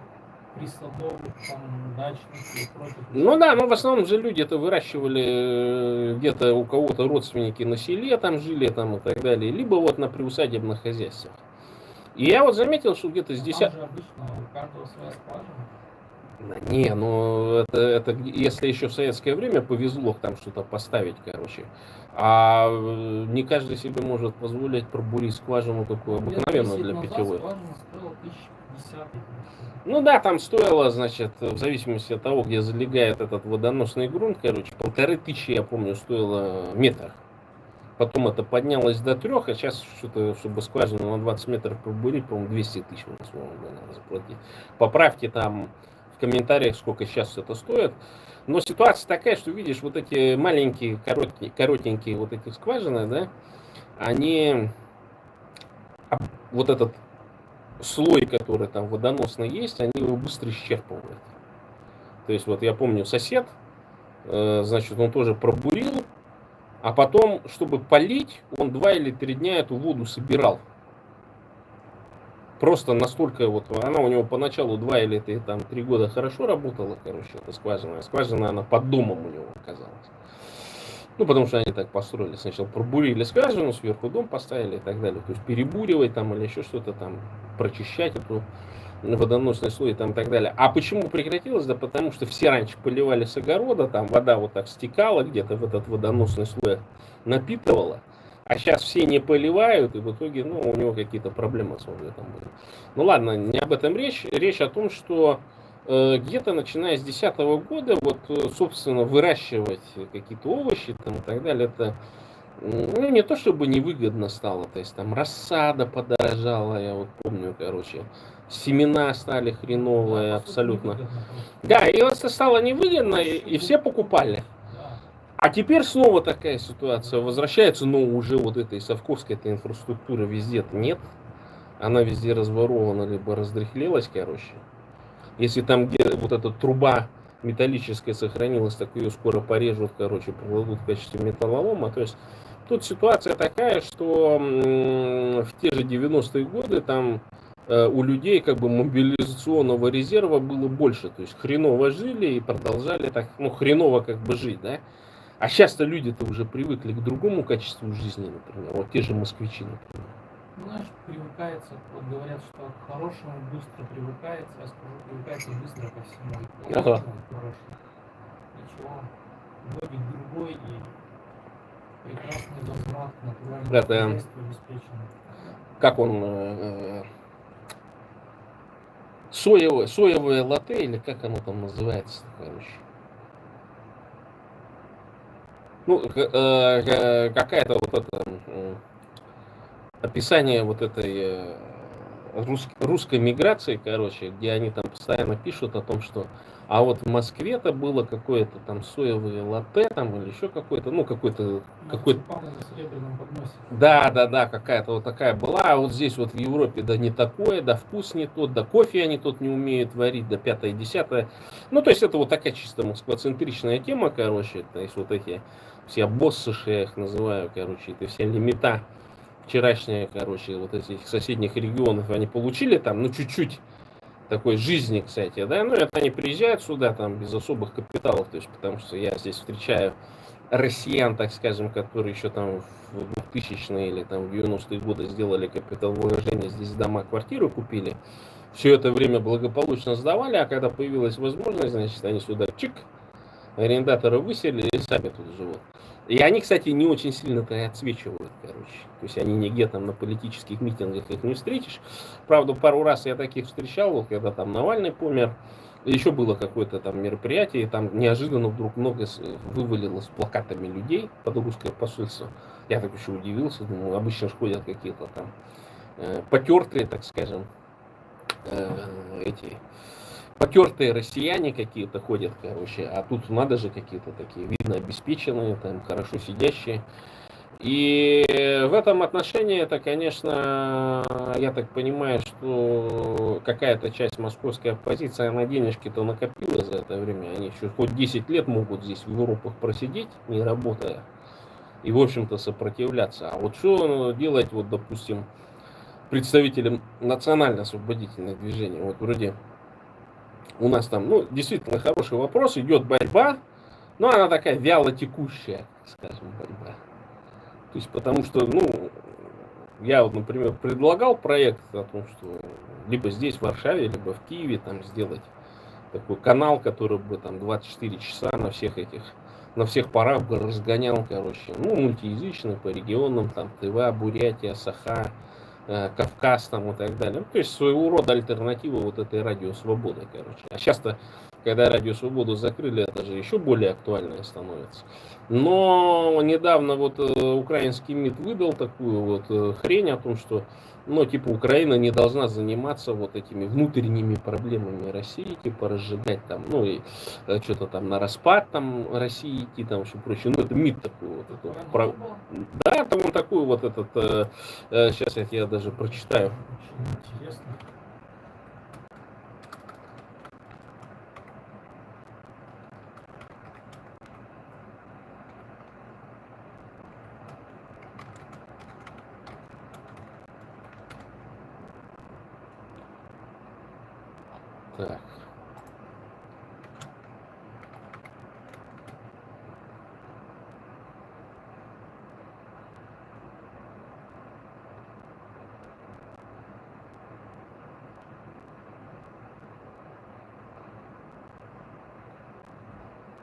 присадовых, там, дачных и прочих? Ну да, но в основном же люди это выращивали где-то у кого-то родственники на селе там жили там и так далее, либо вот на приусадебных хозяйствах. И я вот заметил, что где-то с Там 10... же обычно у каждого своя скважина. Не, ну это если еще в советское время повезло там что-то поставить, короче. А не каждый себе может позволить пробурить скважину такую обыкновенную для питьевой. Скважина стоила 1050. Ну да, там стоило, значит, в зависимости от того, где залегает этот водоносный грунт, короче, 1500, я помню, стоило метр. Потом это поднялось до 3, а сейчас что-то, чтобы скважину на 20 метров пробурить, по-моему, 200 тысяч у нас надо заплатить. Поправьте там в комментариях, сколько сейчас это стоит. Но ситуация такая, что видишь, вот эти маленькие, коротенькие вот эти скважины, да, они, вот этот слой, который там водоносный есть, они его быстро исчерпывают. То есть вот я помню сосед, значит, он тоже пробурил, а потом, чтобы полить, он 2 или 3 дня эту воду собирал. Просто настолько вот, она у него поначалу 2 или 3 года хорошо работала, короче, эта скважина. Скважина, она под домом у него оказалась. Ну, потому что они так построили. Сначала пробурили скважину, сверху дом поставили и так далее. То есть перебуривать там или еще что-то там, прочищать эту водоносный слой там и так далее. А почему прекратилось? Да потому что все раньше поливали с огорода, там вода вот так стекала где-то в этот водоносный слой, напитывала. А сейчас все не поливают, и в итоге, ну, у него какие-то проблемы с водой там были. Ну ладно, не об этом речь. Речь о том, что где-то начиная с 2010 года, вот, собственно, выращивать какие-то овощи там и так далее, это, ну, не то чтобы невыгодно стало, то есть там рассада подорожала, я вот помню, короче, семена стали Да, хреновые по сути, абсолютно. невыгодно просто. Да, и вот это стало невыгодно, и все покупали. Да. А теперь снова такая ситуация возвращается, но уже вот этой совковской этой инфраструктуры везде-то нет. Она везде разворована, либо раздряхлелась, короче. Если там, где вот эта труба металлическая сохранилась, так ее скоро порежут, короче, продадут в качестве металлолома. То есть тут ситуация такая, что в те же 90-е годы там у людей как бы мобилизационного резерва было больше. То есть хреново жили и продолжали так, ну, хреново как бы жить, да. А сейчас-то люди-то уже привыкли к другому качеству жизни, например. Вот те же москвичи, например. Ну, знаешь, привыкается, вот говорят, что к хорошему быстро привыкается, я скажу, привыкается быстро ко всему, и к Ага. плохому, и к хорошему. Ничего, годик другой, и прекрасный возврат к натуральному Это хозяйству обеспечен. как он соевое латте, или как оно там называется, короче. Ну, какая-то вот это описание вот этой русской миграции, короче, где они там постоянно пишут о том, что а вот в Москве-то было какое-то там соевое латте там или еще какое-то, ну, какой-то. Марципаны на серебряном подносе. Да, какая-то вот такая была, а вот здесь вот в Европе да не такое, да вкус не тот, да кофе они тут не умеют варить, да пятое, десятое. Ну, то есть это вот такая чисто москвоцентричная тема, короче, то есть вот эти все боссы, я их называю, короче, это все лимита вчерашние, короче, вот этих соседних регионов, они получили там, ну, чуть-чуть такой жизни, кстати, да, ну, это они приезжают сюда там без особых капиталов, то есть, потому что я здесь встречаю россиян, так скажем, которые еще там в 2000-е или там в 90-е годы сделали капиталовложение, здесь дома, квартиры купили, все это время благополучно сдавали, а когда появилась возможность, значит, они сюда чик, арендаторы выселили и сами тут живут. И они, кстати, не очень сильно-то и отсвечивают, короче. То есть они нигде там на политических митингах их не встретишь. Правда, пару раз я таких встречал, вот когда там Навальный помер, еще было какое-то там мероприятие, и там неожиданно вдруг много вывалилось плакатами людей под русское посольство. Я так еще удивился, думаю, обычно же ходят какие-то там потертые, так скажем, эти потертые россияне какие-то ходят, короче, а тут надо же какие-то такие, видно, обеспеченные, там, хорошо сидящие. И в этом отношении это, конечно, я так понимаю, что какая-то часть московской оппозиции, она денежки-то накопила за это время. Они еще хоть 10 лет могут здесь в Европах просидеть, не работая, и, в общем-то, сопротивляться. А вот что делать, вот, допустим, представителям национально-освободительных движений? Вот вроде у нас там, ну, действительно хороший вопрос, идет борьба, но она такая вяло текущая, скажем, борьба. То есть, потому что, ну, я вот, например, предлагал проект о том, что либо здесь, в Варшаве, либо в Киеве там сделать такой канал, который бы там 24 часа на всех этих, на всех парах бы разгонял, короче, ну, мультиязычный по регионам, там, Тыва, Бурятия, Саха, Кавказ там и так далее. Ну, то есть своего рода альтернатива вот этой радио свободы, короче. А сейчас-то, когда радио свободу закрыли, это же еще более актуальное становится. Но недавно вот украинский МИД выдал такую вот хрень о том, что, ну, типа, Украина не должна заниматься вот этими внутренними проблемами России, типа, разжигать там, ну, и что-то там на распад там России идти, там, все прочее. Ну, это МИД такой вот. Это, да, там он такой вот этот, сейчас я тебе даже прочитаю. Очень интересно. Так.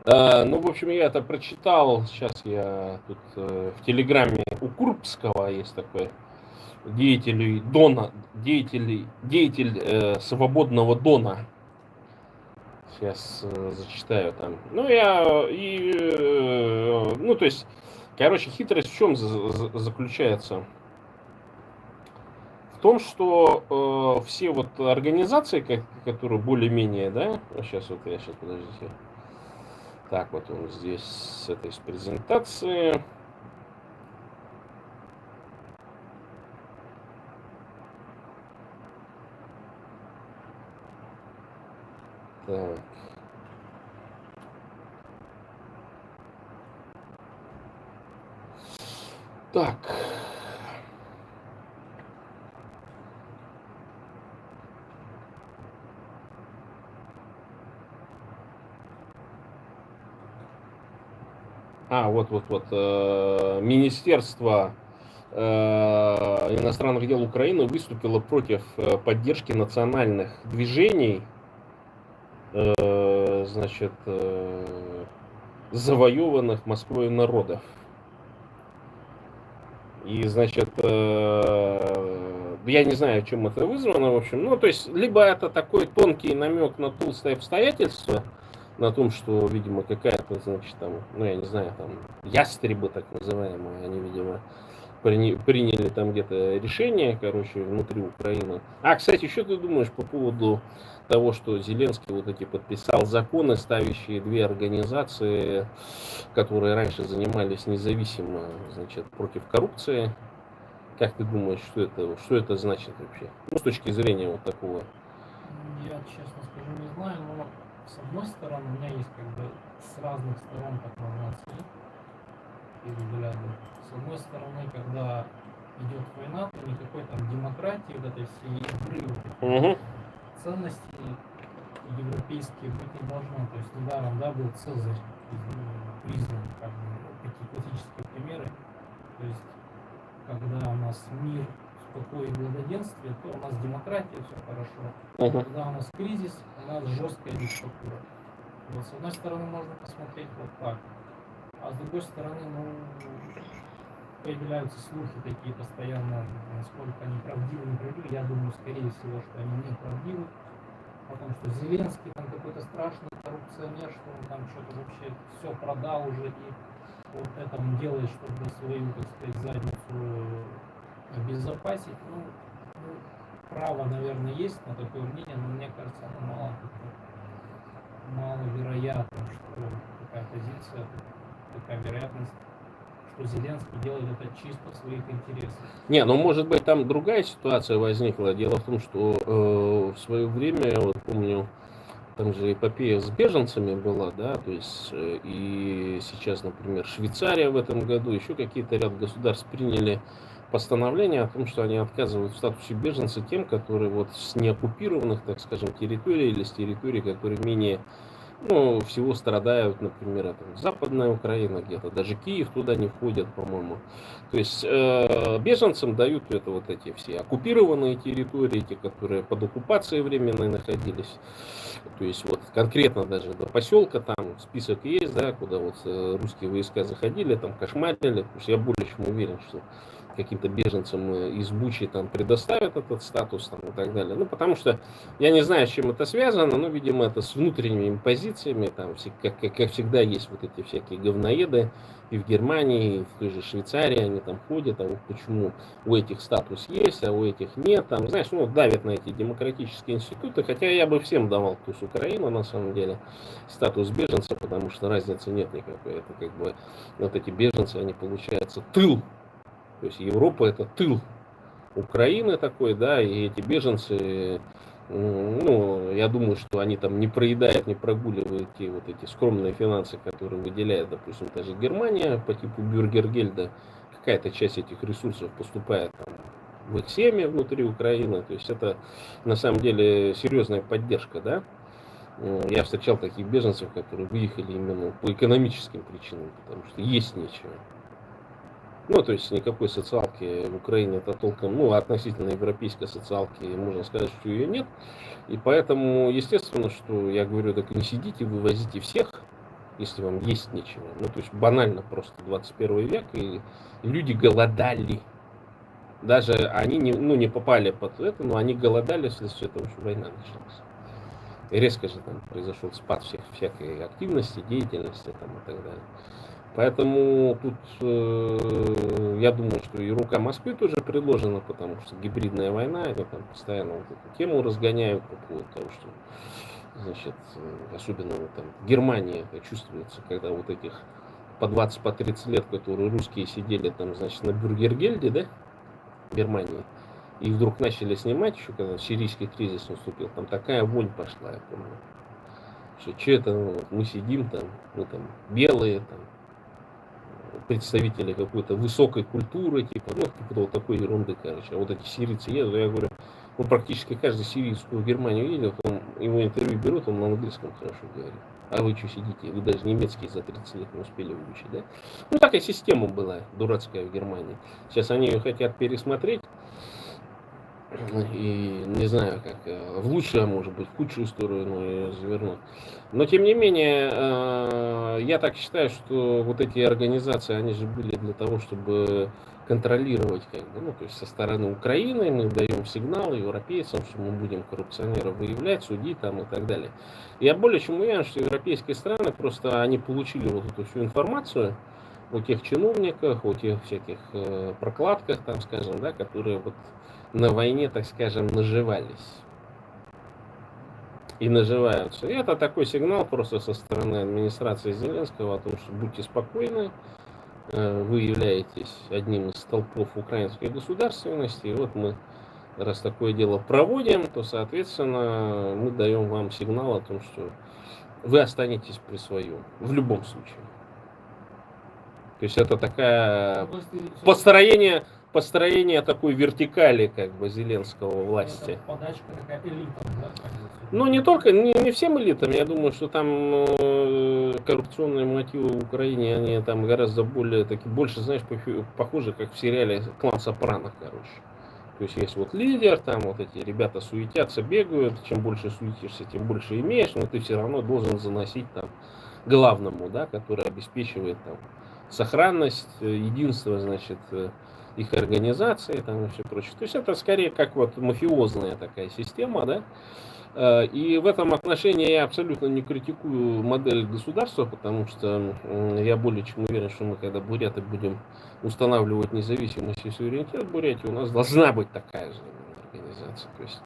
Ну, в общем, я это прочитал. Сейчас я тут в Телеграме у Курбского есть такой деятель свободного Дона. Сейчас зачитаю там. Ну, то есть, короче, хитрость в чем заключается? В том, что все вот организации, которые более-менее, да, сейчас вот я сейчас, подождите. Так, вот он здесь с этой с презентации. Так. Так. Вот. Министерство иностранных дел Украины выступило против поддержки национальных движений, значит, завоеванных Москвой народов. И, значит, я не знаю, чем это вызвано, в общем. Ну, то есть, либо это такой тонкий намек на толстые обстоятельства, на том, что, видимо, какая-то, значит, там, ну, я не знаю, там, ястребы, так называемые, они, видимо, приняли там где-то решение, короче, внутри Украины. А, кстати, что ты думаешь по поводу того, что Зеленский вот эти подписал законы, ставящие две организации, которые раньше занимались независимо, значит, против коррупции? Как ты думаешь, что это значит вообще? Ну, с точки зрения вот такого. Я, честно скажу, не знаю, но с одной стороны, у меня есть как бы с разных сторон такой нации и взгляды. С одной стороны, когда идет война, то никакой там демократии, вот этой всей игры, ценности европейские быть не должно. То есть недаром, да, был Цезарь признан, как бы, такие классические примеры. То есть, когда у нас мир, покой и благоденствие, то у нас демократия, все хорошо. Когда у нас кризис, у нас жесткая диктатура. Вот, с одной стороны, можно посмотреть вот так. А с другой стороны, ну, появляются слухи такие постоянно, насколько они правдивы, неправдивы. Я думаю, скорее всего, что они неправдивы. Потому что Зеленский там какой-то страшный коррупционер, что он там что-то вообще все продал уже и вот это он делает, чтобы свою, так сказать, задницу обезопасить. Право, наверное, есть на такое мнение, но мне кажется, оно маловероятно, что такая позиция, такая вероятность, что Зеленский делает это чисто в своих интересах. Не, ну может быть там другая ситуация возникла. Дело в том, что в свое время, я вот помню, там же эпопея с беженцами была, да, то есть и сейчас, например, Швейцария в этом году, еще какие-то ряд государств приняли постановление о том, что они отказывают в статусе беженца тем, которые вот с неоккупированных, так скажем, территорий или с территорий, которые менее, ну, всего страдают, например, это Западная Украина где-то, даже Киев туда не входят, по-моему. То есть беженцам дают это вот эти все оккупированные территории, те, которые под оккупацией временной находились. То есть вот конкретно даже до поселка там список есть, да, куда вот русские войска заходили, там кошмарили. То есть я более чем уверен, что каким-то беженцам из Бучи там предоставят этот статус там, и так далее. Ну, потому что я не знаю, с чем это связано, но, видимо, это с внутренними позициями. Там, как всегда, есть вот эти всякие говноеды и в Германии, и в той же Швейцарии они там ходят, а вот почему у этих статус есть, а у этих нет. Там, знаешь, ну, давят на эти демократические институты, хотя я бы всем давал, кто с Украины, на самом деле, статус беженца, потому что разницы нет никакой. Это как бы вот эти беженцы, они, получается, тыл. То есть Европа это тыл Украины такой, да, и эти беженцы, ну, я думаю, что они там не проедают, не прогуливают те вот эти скромные финансы, которые выделяет, допустим, та же Германия по типу Бюргергельда. Какая-то часть этих ресурсов поступает там в их семьи внутри Украины. То есть это на самом деле серьезная поддержка, да. Я встречал таких беженцев, которые выехали именно по экономическим причинам, потому что есть нечего. Ну, то есть никакой социалки в Украине это толком, ну, относительно европейской социалки, можно сказать, что ее нет. И поэтому, естественно, что я говорю, так не сидите, вывозите всех, если вам есть нечего. Ну, то есть банально просто 21 век, и люди голодали. Даже они не попали под это, но они голодали вследствие того, что война началась. И резко же там произошел спад всякой активности, деятельности там, и так далее. Поэтому тут я думаю, что и рука Москвы тоже предложена, потому что гибридная война, они там постоянно вот эту тему разгоняют по поводу того, что, значит, особенно вот там в Германии это чувствуется, когда вот этих по 20, по 30 лет, которые русские сидели там, значит, на Бюргергельде, да, в Германии, и вдруг начали снимать, еще когда сирийский кризис наступил, там такая вонь пошла, я помню, что это, ну, мы сидим там, мы там белые, там, представители какой-то высокой культуры, типа, ну, типа вот такой ерунды, короче. А вот эти сирийцы едут, я говорю, ну, практически каждый сириец, кто в Германию едет, он, его интервью берут, он на английском хорошо говорит. А вы что сидите? Вы даже немецкий за 30 лет не успели выучить, да? Ну, такая система была дурацкая в Германии. Сейчас они ее хотят пересмотреть. И не знаю, как в лучшую, а может быть, в худшую сторону ее завернуть. Но тем не менее, я так считаю, что вот эти организации, они же были для того, чтобы контролировать, как бы, ну, то есть со стороны Украины мы даем сигнал европейцам, что мы будем коррупционеров выявлять, судить там и так далее. Я более чем уверен, что европейские страны просто они получили вот эту всю информацию о тех чиновниках, о тех всяких прокладках, там, скажем, да, которые вот на войне, так скажем, наживались. И наживаются. И это такой сигнал просто со стороны администрации Зеленского о том, что будьте спокойны, вы являетесь одним из столпов украинской государственности, и вот мы, раз такое дело проводим, то, соответственно, мы даем вам сигнал о том, что вы останетесь при своем, в любом случае. То есть это такая построение такой вертикали, как бы, Зеленского власти. Подачка такая элитам, да? Ну, не только, не всем элитам. Я думаю, что там коррупционные мотивы в Украине, они там гораздо более, больше, знаешь, похожи, как в сериале «Клан Сопрано», короче. То есть есть вот лидер, там вот эти ребята суетятся, бегают, чем больше суетишься, тем больше имеешь, но ты все равно должен заносить там главному, да, который обеспечивает там сохранность, единство, значит, их организации там и все прочее. То есть это скорее как вот мафиозная такая система, да. И в этом отношении я абсолютно не критикую модель государства, потому что я более чем уверен, что мы, когда буряты будем устанавливать независимость и суверенитет Бурятии, у нас должна быть такая же организация. То есть,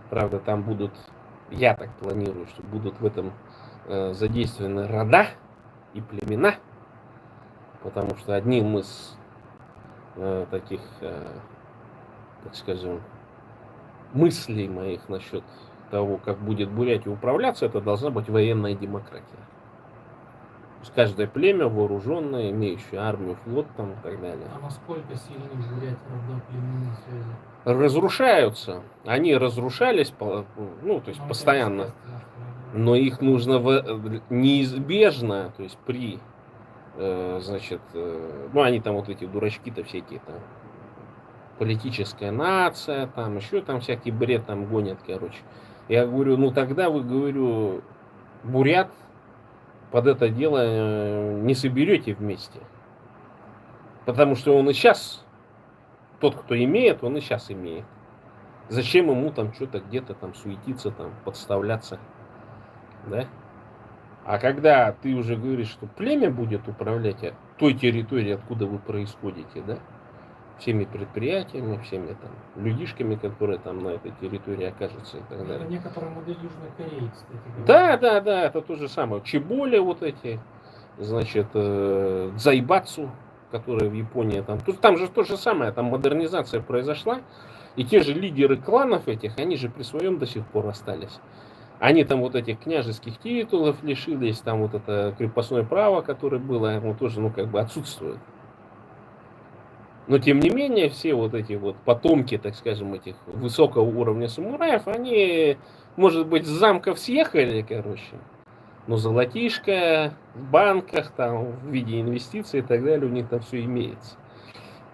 правда, там будут, я так планирую, что будут в этом задействованы рода и племена, потому что одним из таких, так скажем, мыслей моих насчет того, как будет Бурятия управляться, это должна быть военная демократия. То есть каждое племя вооруженное, имеющее армию, флот там и так далее. А насколько сильны в Бурятии родоплеменные связи? Разрушаются. Они разрушались, ну, то есть постоянно. Но их нужно неизбежно, то есть при, значит, ну, они там вот эти дурачки-то всякие там, политическая нация, там еще там всякий бред там гонят, короче. Я говорю, ну тогда вы, говорю, бурят под это дело не соберете вместе. Потому что он и сейчас, тот, кто имеет, он и сейчас имеет. Зачем ему там что-то где-то там суетиться, там подставляться, да? А когда ты уже говоришь, что племя будет управлять той территорией, откуда вы происходите, да? Всеми предприятиями, всеми там людишками, которые там на этой территории окажутся и так далее. Это некоторая модель Южной Кореи, кстати говоря. Да, это то же самое. Чеболи вот эти, значит, дзайбацу, которые в Японии там. Там же то же самое, там модернизация произошла, и те же лидеры кланов этих, они же при своем до сих пор остались. Они там вот этих княжеских титулов лишились, там вот это крепостное право, которое было, оно тоже, ну, как бы отсутствует. Но тем не менее, все вот эти вот потомки, так скажем, этих высокого уровня самураев, они, может быть, с замков съехали, короче, но золотишко в банках, там, в виде инвестиций и так далее, у них там все имеется.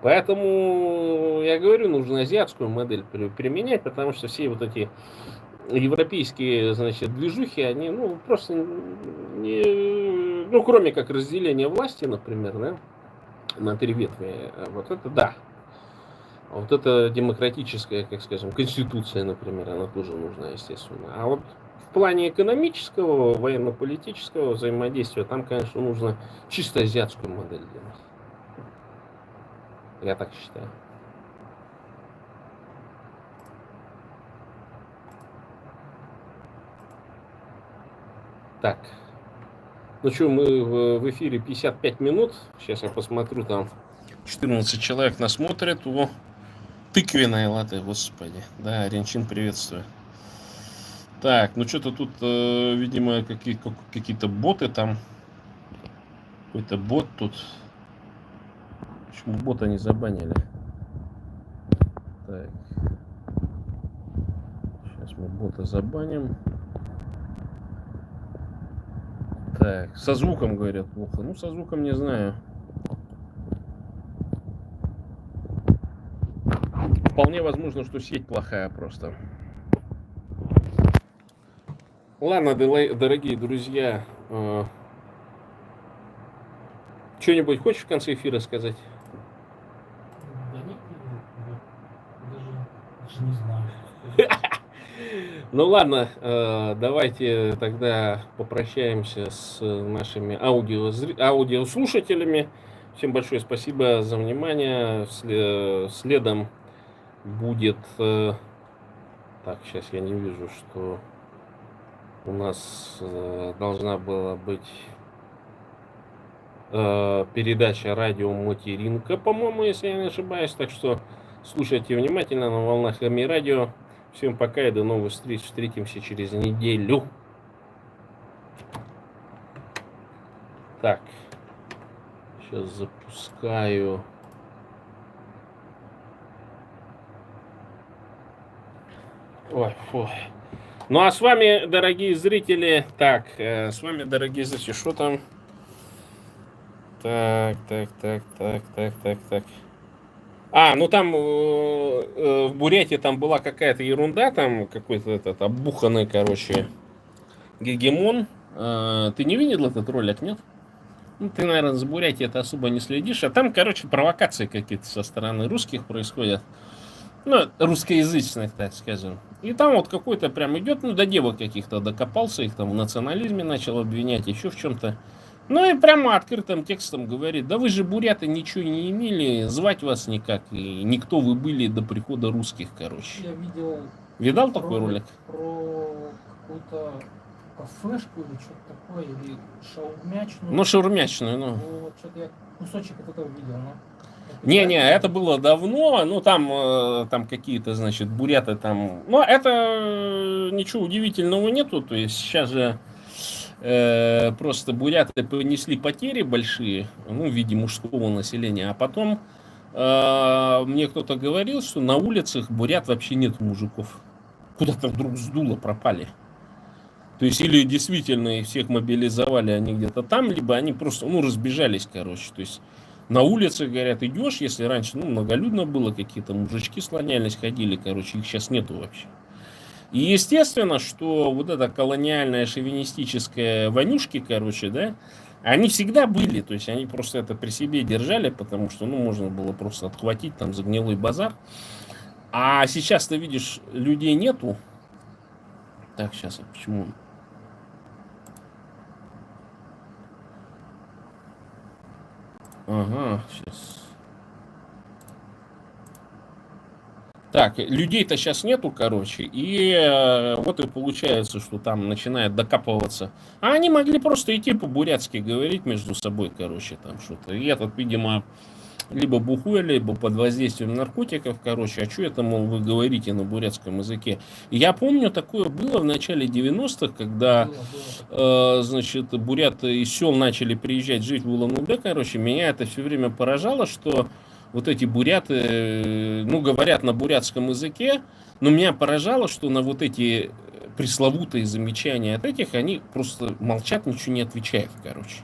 Поэтому, я говорю, нужно азиатскую модель применять, потому что все вот эти европейские, значит, движухи, они, ну, просто ну, кроме как разделения власти, например, да, на три ветви, вот это да. А вот эта демократическая, как скажем, конституция, например, она тоже нужна, естественно. А вот в плане экономического, военно-политического взаимодействия, там, конечно, нужно чисто азиатскую модель делать. Я так считаю. Так. Ну что, мы в эфире 55 минут. Сейчас я посмотрю, там 14 человек нас смотрят. О, тыквенная латте, господи. Да, Ренчин, приветствую. Так, ну что-то тут, видимо, какие-то боты там. Какой-то бот тут. Почему бота не забанили? Так. Сейчас мы бота забаним. Так, со звуком, говорят, плохо. Ну, со звуком не знаю. Вполне возможно, что сеть плохая просто. Ладно, дорогие друзья. Что-нибудь хочешь в конце эфира сказать? Да нет, даже не знаю. Ну ладно, давайте тогда попрощаемся с нашими аудиослушателями. Всем большое спасибо за внимание. Следом будет... Так, сейчас я не вижу, что у нас должна была быть передача радио Материнка, по-моему, если я не ошибаюсь. Так что слушайте внимательно на волнах Ами Радио. Всем пока и до новых встреч. Встретимся через неделю. Так. Сейчас запускаю. Ой, фу. Ну а с вами, дорогие зрители, с вами, дорогие зрители, что там? Так. Ну там в Бурятии там была какая-то ерунда, там какой-то этот оббуханный, короче, гегемон. Ты не видел этот ролик, нет? Ну, ты, наверное, с Бурятии это особо не следишь. А там, короче, провокации какие-то со стороны русских происходят. Ну, русскоязычных, так скажем. И там вот какой-то прям идет, ну, до девок каких-то докопался, их там в национализме начал обвинять, еще в чем-то. Ну и прямо открытым текстом говорит: да вы же, буряты, ничего не имели, звать вас никак, и никто вы были до прихода русских, короче. Я видел... Видал такой ролик? Про какую-то кафешку или что-то такое, или шаурмячную. Ну, шаурмячную, ну. Вот, что-то я кусочек от этого видел, но... Не, это было давно, ну там какие-то, значит, буряты там. Но это ничего удивительного нету, то есть сейчас же просто буряты понесли потери большие, ну, в виде мужского населения, а потом мне кто-то говорил, что на улицах бурят вообще нет мужиков. Куда-то вдруг сдуло, пропали. То есть или действительно их всех мобилизовали, они где-то там, либо они просто, ну, разбежались, короче, то есть... На улице, говорят, идешь, если раньше, ну, многолюдно было, какие-то мужички слонялись, ходили, короче, их сейчас нету вообще. И естественно, что вот эта колониальная шовинистическая вонюшки, короче, да, они всегда были, то есть они просто это при себе держали, потому что, ну, можно было просто отхватить там за гнилой базар. А сейчас, ты видишь, людей нету. Так, сейчас, почему... Ага, сейчас. Так, людей-то сейчас нету, короче, и вот и получается, что там начинает докапываться. А они могли просто идти по-бурятски говорить между собой, короче, там что-то. И этот, видимо, либо бухой, либо под воздействием наркотиков, короче, а что это, мол, вы говорите на бурятском языке? Я помню, такое было в начале 90-х, когда, значит, буряты из сел начали приезжать жить в Улан-Удэ, короче, меня это все время поражало, что вот эти буряты, ну, говорят на бурятском языке, но меня поражало, что на вот эти пресловутые замечания от этих они просто молчат, ничего не отвечают, короче.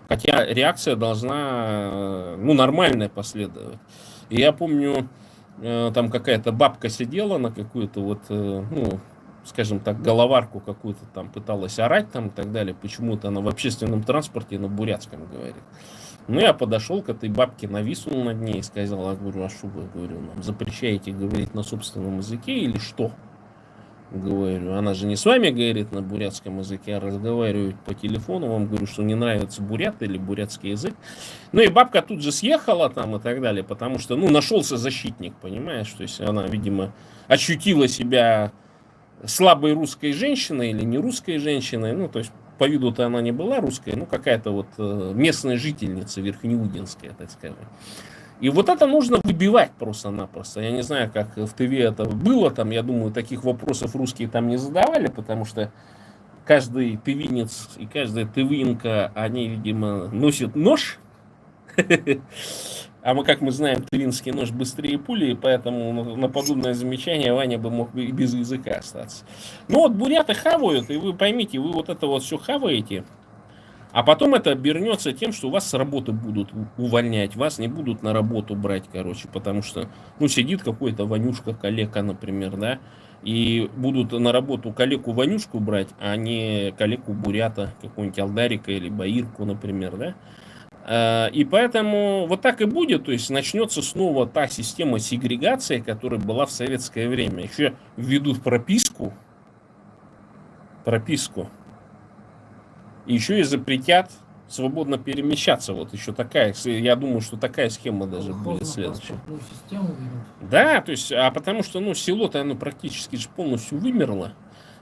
Хотя реакция должна, ну, нормальная последовать. И я помню, там какая-то бабка сидела на какую-то вот, ну, скажем так, головарку какую-то там пыталась орать там и так далее. Почему-то она в общественном транспорте на бурятском говорит. Ну, я подошел к этой бабке, нависнул над ней и сказал, я говорю, а что вы, говорю, нам запрещаете говорить на собственном языке или что? Говорю, она же не с вами говорит на бурятском языке, а разговаривает по телефону, вам говорю, что не нравится бурят или бурятский язык. Ну и бабка тут же съехала там и так далее, потому что, ну, нашелся защитник, понимаешь, то есть она, видимо, ощутила себя слабой русской женщиной или не русской женщиной, ну, то есть по виду-то она не была русской, ну, какая-то вот местная жительница верхнеудинская, так скажем. И вот это нужно выбивать просто-напросто. Я не знаю, как в ТВ это было, там, я думаю, таких вопросов русские там не задавали, потому что каждый тывинец и каждая тывинка, они, видимо, носят нож. А мы, как мы знаем, тывинский нож быстрее пули, и поэтому на подобное замечание Ваня бы мог и без языка остаться. Ну вот буряты хавают, и вы поймите, вы вот это вот все хаваете, а потом это обернется тем, что вас с работы будут увольнять, вас не будут на работу брать, короче, потому что, ну, сидит какой-то Ванюшка, калека, например, да, и будут на работу калеку-Ванюшку брать, а не калеку-бурята, какого-нибудь Алдарика или Баирку, например, да. И поэтому вот так и будет, то есть начнется снова та система сегрегации, которая была в советское время. Еще введут прописку, и еще и запретят свободно перемещаться. Вот еще такая, я думаю, что такая схема даже будет следующая. Систему ведут. Да, то есть, а потому что, ну, село-то оно практически же полностью вымерло,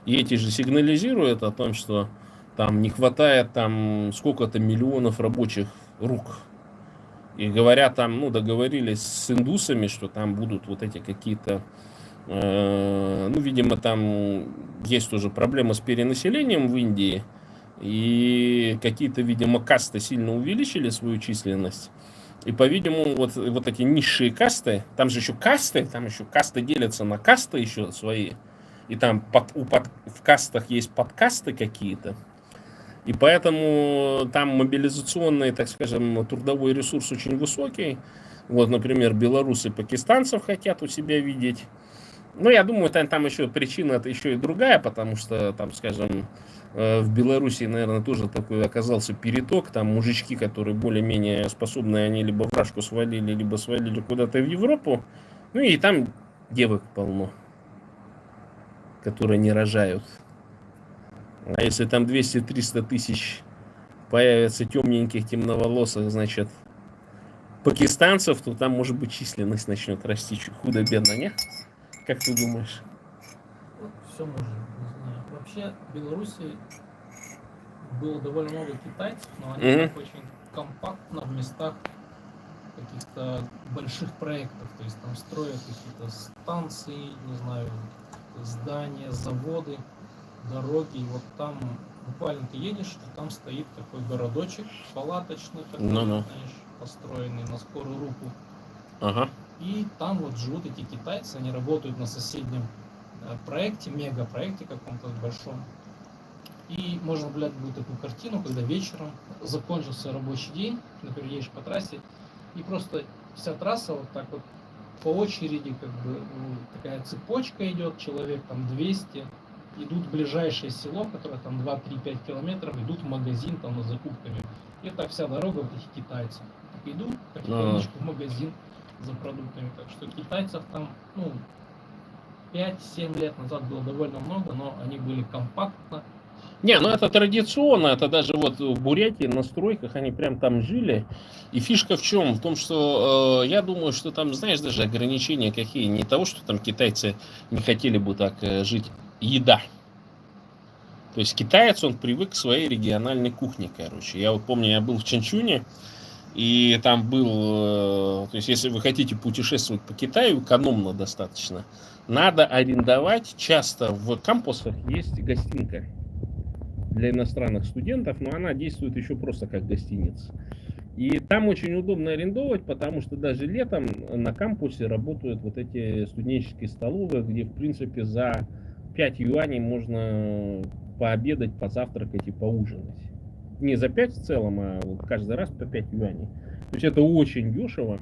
и эти же сигнализируют о том, что там не хватает там сколько-то миллионов рабочих рук. И говорят там, ну, договорились с индусами, что там будут вот эти какие-то, ну, видимо, там есть тоже проблема с перенаселением в Индии, и какие-то, видимо, касты сильно увеличили свою численность. И, по-видимому, вот эти низшие касты, там же еще касты делятся на касты еще свои, и там в кастах есть подкасты какие-то. И поэтому там мобилизационный, так скажем, трудовой ресурс очень высокий. Вот, например, белорусы пакистанцев хотят у себя видеть. Но я думаю, там еще причина это еще и другая, потому что, там, скажем, в Беларуси, наверное, тоже такой оказался переток. Там мужички, которые более-менее способные, они либо в Рашку свалили, либо свалили куда-то в Европу. Ну и там девок полно, которые не рожают. А если там 200-300 тысяч появится темненьких, темноволосых, значит, пакистанцев, то там, может быть, численность начнет расти худо-бедно, не? Как ты думаешь? Все может, не знаю. Вообще, в Беларуси было довольно много китайцев, но они так очень компактно в местах каких-то больших проектов. То есть там строят какие-то станции, не знаю, здания, заводы, дороги, и вот там буквально ты едешь, и там стоит такой городочек палаточный, такой, знаешь, построенный на скорую руку. Ага. И там вот живут эти китайцы, они работают на соседнем проекте, мегапроекте каком-то большом. И можно наблюдать будет такую картину, когда вечером закончился рабочий день, например, едешь по трассе, и просто вся трасса вот так вот по очереди, как бы, такая цепочка идет, человек там 200, идут в ближайшее село, которое там 2-3-5 километров, идут в магазин там за закупками. И так вся дорога вот этих китайцев. Так идут потихонечку в магазин за продуктами. Так что китайцев там, ну, 5-7 лет назад было довольно много, но они были компактно. Не, ну это традиционно, это даже вот в Бурятии на стройках они прям там жили. И фишка в чем? В том, что я думаю, что там, знаешь, даже ограничения какие, не того, что там китайцы не хотели бы так жить. Еда. То есть китаец, он привык к своей региональной кухне, короче. Я вот помню, я был в Чанчуне, и там был, то есть если вы хотите путешествовать по Китаю, экономно достаточно, надо арендовать, часто в кампусах есть гостинка для иностранных студентов, но она действует еще просто как гостиница. И там очень удобно арендовать, потому что даже летом на кампусе работают вот эти студенческие столовые, где, в принципе, за 5 юаней можно пообедать, позавтракать и поужинать. Не за 5 в целом, а вот каждый раз по 5 юаней. То есть это очень дешево.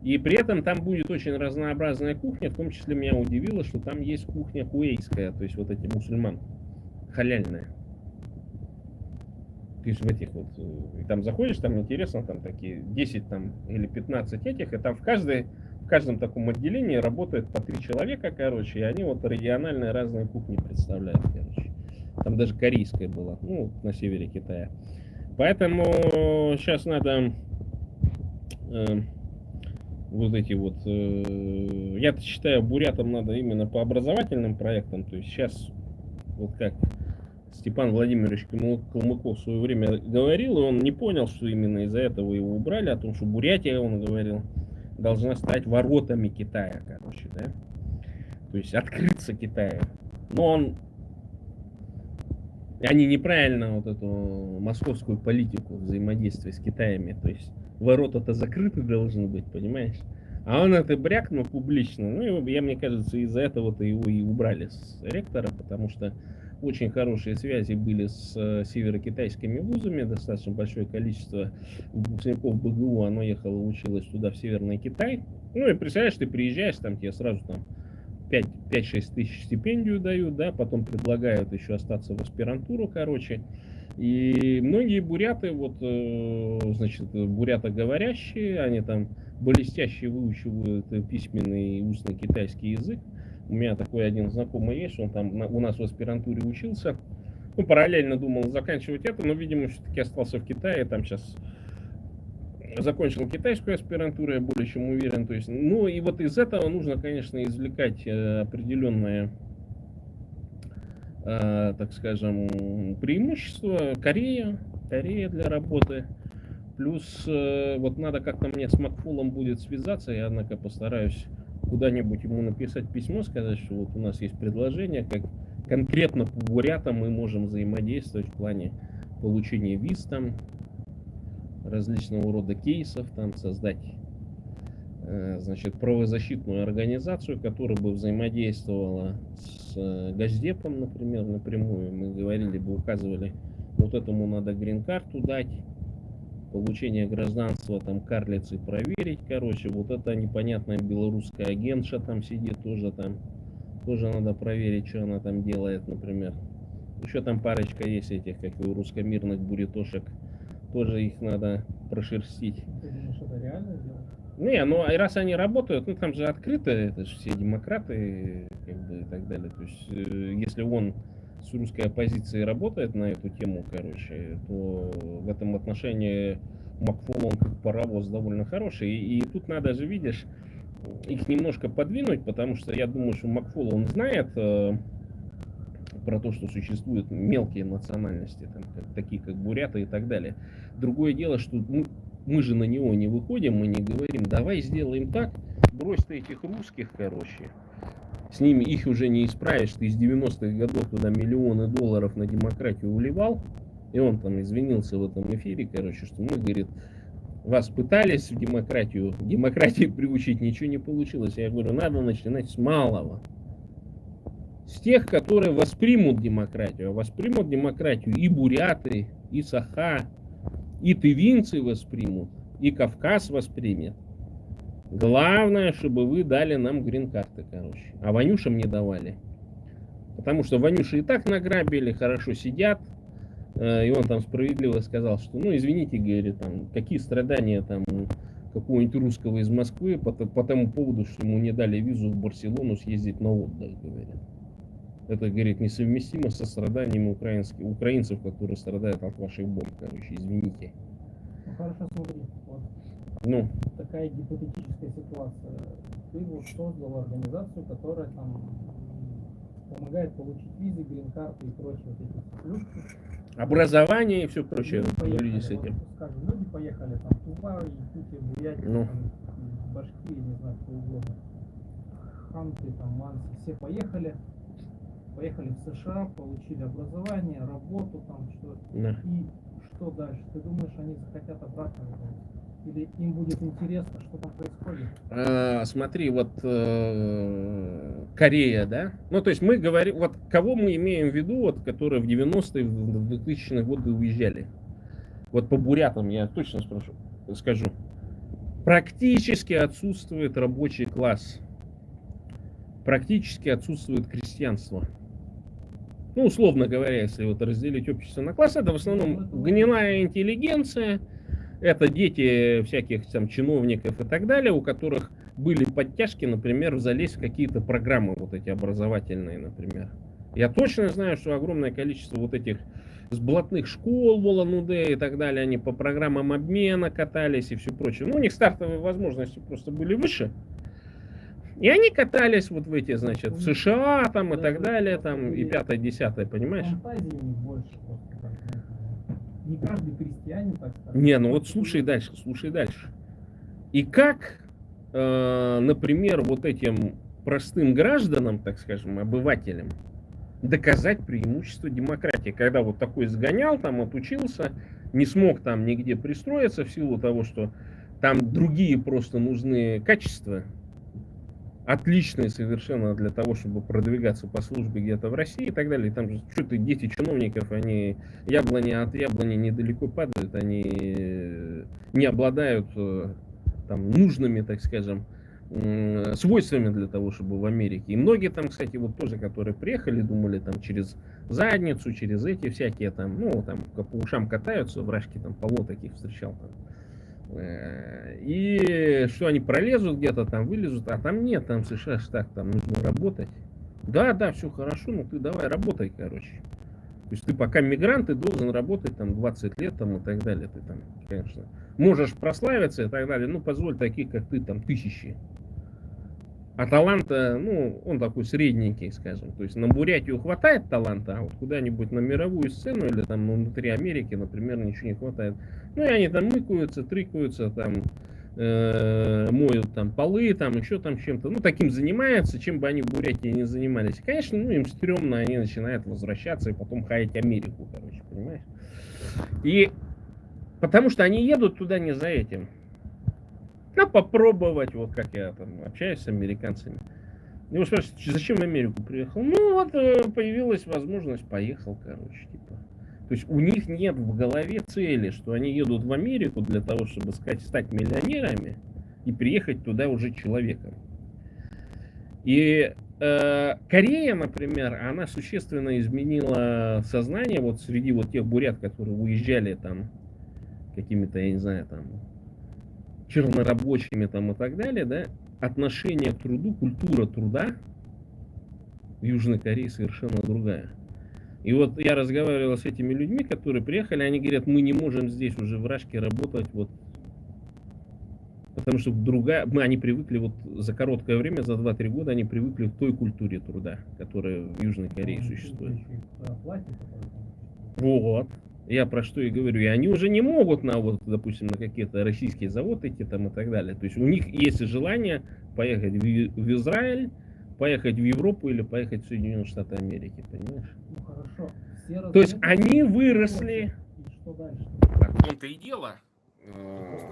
И при этом там будет очень разнообразная кухня, в том числе меня удивило, что там есть кухня куэйская, то есть вот эти мусульман, халяльная. То есть в этих вот, и там заходишь, там интересно, там такие 10 там, или 15 этих, и там в каждом таком отделении работает по 3 человека, короче, и они вот региональные разные кухни представляют, короче. Там даже корейская была, ну, на севере Китая. Поэтому сейчас надо вот эти вот, я-то считаю, бурятам надо именно по образовательным проектам, то есть сейчас, вот как Степан Владимирович Калмыков в свое время говорил, и он не понял, что именно из-за этого его убрали, о том, что Бурятия, он говорил, должна стать воротами Китая, короче, да, то есть открыться Китаю. Но они неправильно вот эту московскую политику взаимодействия с Китаями, то есть ворота-то закрыты должны быть, понимаешь? А он это брякнул публично, ну, и, мне кажется, из-за этого-то его и убрали с ректора, потому что очень хорошие связи были с северокитайскими вузами, достаточно большое количество выпускников БГУ, оно ехало, училось туда, в Северный Китай. Ну и представляешь, ты приезжаешь, там тебе сразу там 5-6 тысяч стипендию дают, да, потом предлагают еще остаться в аспирантуру, короче. И многие буряты, вот, значит, бурятоговорящие, они там блестяще выучивают письменный и устный китайский язык. У меня такой один знакомый есть, он там у нас в аспирантуре учился. Ну, параллельно думал заканчивать это, но, видимо, все-таки остался в Китае. Там сейчас закончил китайскую аспирантуру, я более чем уверен. То есть, ну, и вот из этого нужно, конечно, извлекать определенные, так скажем, преимущества. Корея для работы. Плюс вот надо как-то мне с Макфулом будет связаться, я, однако, постараюсь куда-нибудь ему написать письмо, сказать, что вот у нас есть предложение, как конкретно по бурятам мы можем взаимодействовать в плане получения виз, там, различного рода кейсов, там, создать, значит, правозащитную организацию, которая бы взаимодействовала с Госдепом, например, напрямую. Мы говорили бы, указывали, вот этому надо грин-карту дать, получение гражданства, там, карлицы проверить, короче, вот это непонятная белорусская агентша там сидит, тоже надо проверить, что она там делает, например. Еще там парочка есть этих, как и у русскомирных бурятошек, тоже их надо прошерстить. Ты думаешь, это реально делать? Не, ну раз они работают, ну там же открыто, это же все демократы, как бы, и так далее. То есть, если он с русской оппозицией работает на эту тему, короче, то в этом отношении Макфол, он как паровоз довольно хороший. И тут надо же, видишь, их немножко подвинуть, потому что я думаю, что Макфол, он знает про то, что существуют мелкие национальности, там, такие как буряты и так далее. Другое дело, что мы же на него не выходим, мы не говорим, давай сделаем так, брось ты этих русских, короче, с ними их уже не исправишь, ты из 90-х годов туда миллионы долларов на демократию уливал, и он там извинился в этом эфире, короче, что мы, говорит, вас пытались в демократии приучить, ничего не получилось. Я говорю, надо начинать с малого. С тех, которые воспримут демократию. А воспримут демократию и буряты, и саха, и тывинцы воспримут, и Кавказ воспримет. Главное, чтобы вы дали нам грин-карты, короче. А Ванюшам не давали. Потому что Ванюши и так награбили, хорошо сидят. И он там справедливо сказал, что, ну, извините, говорит, там, какие страдания там какого-нибудь русского из Москвы по тому поводу, что ему не дали визу в Барселону съездить на отдых, говорит. Это, говорит, несовместимо со страданиями украинцев, которые страдают от ваших бомб, короче, извините. Ну хорошо, смотри, вот Ну, такая гипотетическая ситуация. Ты вот создал организацию, которая там помогает получить визы, грин-карты и прочие вот эти плюшки. образование и все прочее. Люди поехали, Люди с этим. вот, скажем, люди поехали там в Тува, Якутия, Бурятия, Ну. там, Башкирия, не знаю, кто угодно. Ханты, там, Манси, все поехали в США, получили образование, работу, там, что. Да. И что дальше? Ты думаешь, они захотят обратно вернуться? Или им будет интересно, что там происходит? Смотри, вот Корея, да? Ну, то есть мы говорим, вот кого мы имеем в виду, вот, которые в 90-е, в 2000-е годы уезжали? Вот по бурятам я точно скажу. Практически отсутствует рабочий класс. Практически отсутствует крестьянство. Ну, условно говоря, если вот разделить общество на классы, это в основном гнилая интеллигенция, это дети всяких там чиновников и так далее, у которых были подтяжки, например, залезть в какие-то программы вот эти образовательные, например. Я точно знаю, что огромное количество вот этих сблатных школ в Улан-Удэ и так далее, они по программам обмена катались и все прочее. Ну, у них стартовые возможности просто были выше. И они катались вот в эти, значит, в США там и так далее, там и 5-10, понимаешь? Фантазии у них больше. Не каждый крестьянин, так сказать. Не, ну вот слушай дальше, слушай дальше. И как, например, вот этим простым гражданам, так скажем, обывателям, доказать преимущество демократии, когда вот такой сгонял, там отучился, не смог там нигде пристроиться в силу того, что там другие просто нужны качества, отличные совершенно для того, чтобы продвигаться по службе где-то в России и так далее. Там же что-то дети чиновников, они яблони от яблони недалеко падают, они не обладают там нужными, так скажем, свойствами для того, чтобы в Америке. И многие там, кстати, вот тоже, которые приехали, думали там через задницу, через эти всякие там, ну, там по ушам катаются, вражки там полно таких встречал там. И что они пролезут где-то там, вылезут, а там нет, там США так, там нужно работать. Да, все хорошо, ну ты давай работай, короче. То есть ты пока мигрант, ты должен работать там 20 лет там и так далее. Ты там, конечно, можешь прославиться и так далее, ну позволь таких, как ты, там тысячи. А таланта, ну, он такой средненький, скажем. То есть на Бурятию хватает таланта, а вот куда-нибудь на мировую сцену или там внутри Америки, например, ничего не хватает. Ну и они там мыкаются, трыкаются, там моют там полы, там еще там чем-то. Ну, таким занимаются, чем бы они в Бурятии не занимались. Конечно, ну, им стрёмно, они начинают возвращаться и потом хаять Америку, короче, понимаешь? И потому что они едут туда не за этим. Ну, попробовать, вот как я там общаюсь с американцами. Его спрашивают, зачем в Америку приехал? Ну, вот появилась возможность, поехал, короче, типа. То есть у них нет в голове цели, что они едут в Америку для того, чтобы стать миллионерами и приехать туда уже человеком. И Корея, например, она существенно изменила сознание вот среди вот тех бурят, которые уезжали там какими-то, я не знаю, там чернорабочими там и так далее, да, отношение к труду, культура труда в Южной Корее совершенно другая. И вот я разговаривал с этими людьми, которые приехали, они говорят, мы не можем здесь уже в Рашке работать, вот, потому что они привыкли вот за короткое время, за 2-3 года, они привыкли к той культуре труда, которая в Южной Корее существует. Вот. Я про что и говорю. И они уже не могут на, вот, допустим, на какие-то российские заводы идти там и так далее. То есть у них есть желание поехать в Израиль, поехать в Европу или поехать в Соединенные Штаты Америки, понимаешь? Ну хорошо. То есть они выросли. И что дальше? Так, в том-то и дело.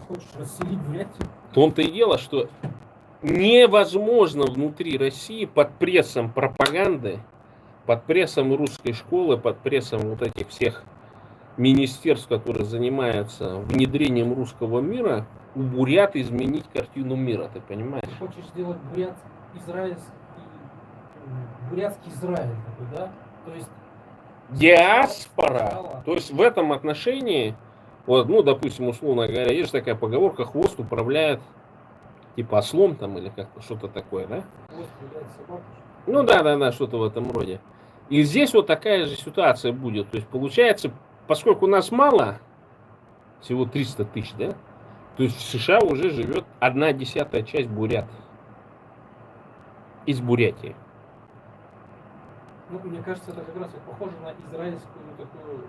Хочешь расселить Бурятию? В том-то и дело, что невозможно внутри России под прессом пропаганды, под прессом русской школы, под прессом вот этих всех министерств, которые занимаются внедрением русского мира, у бурят изменить картину мира, ты понимаешь? Ты хочешь сделать бурятский Израиль такой, да? То есть диаспора. То есть в этом отношении, вот, ну, допустим, условно говоря, есть такая поговорка, хвост управляет типа ослом там или как-то что-то такое, да? Хвост управляет собакой. Ну да, что-то в этом роде. И здесь вот такая же ситуация будет. То есть получается, поскольку нас мало, всего 300 тысяч, да? То есть в США уже живет 1/10 часть бурят. Из Бурятии. Ну, мне кажется, это как раз вот похоже на израильскую такую...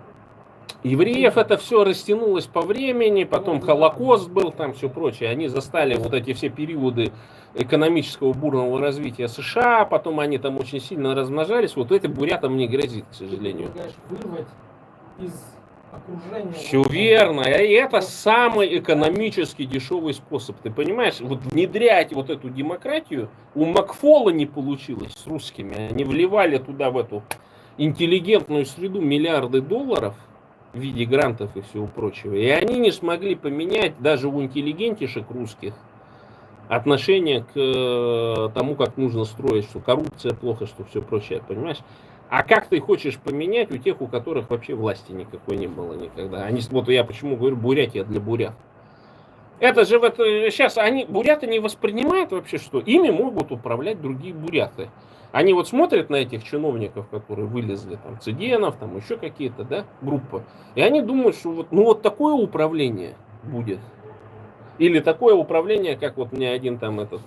Евреев это все растянулось по времени, потом Холокост был, там все прочее. Они застали вот эти все периоды экономического бурного развития США, потом они там очень сильно размножались. Вот это бурятам не грозит, к сожалению. Вырвать из окружения... Все верно. И это самый экономически дешевый способ. Ты понимаешь, вот внедрять вот эту демократию у Макфола не получилось с русскими. Они вливали туда, в эту интеллигентную среду, миллиарды долларов. в виде грантов и всего прочего. И они не смогли поменять даже у интеллигентишек русских отношение к тому, как нужно строить, что коррупция плохо, что все прочее, понимаешь? А как ты хочешь поменять у тех, у которых вообще власти никакой не было никогда? Они, вот я почему говорю, Бурятия для бурят. Это же вот сейчас буряты не воспринимают вообще, что ими могут управлять другие буряты. Они вот смотрят на этих чиновников, которые вылезли, там, Цыденов, там еще какие-то, да, группы, и они думают, что вот, ну вот такое управление будет. Или такое управление, как вот мне один там этот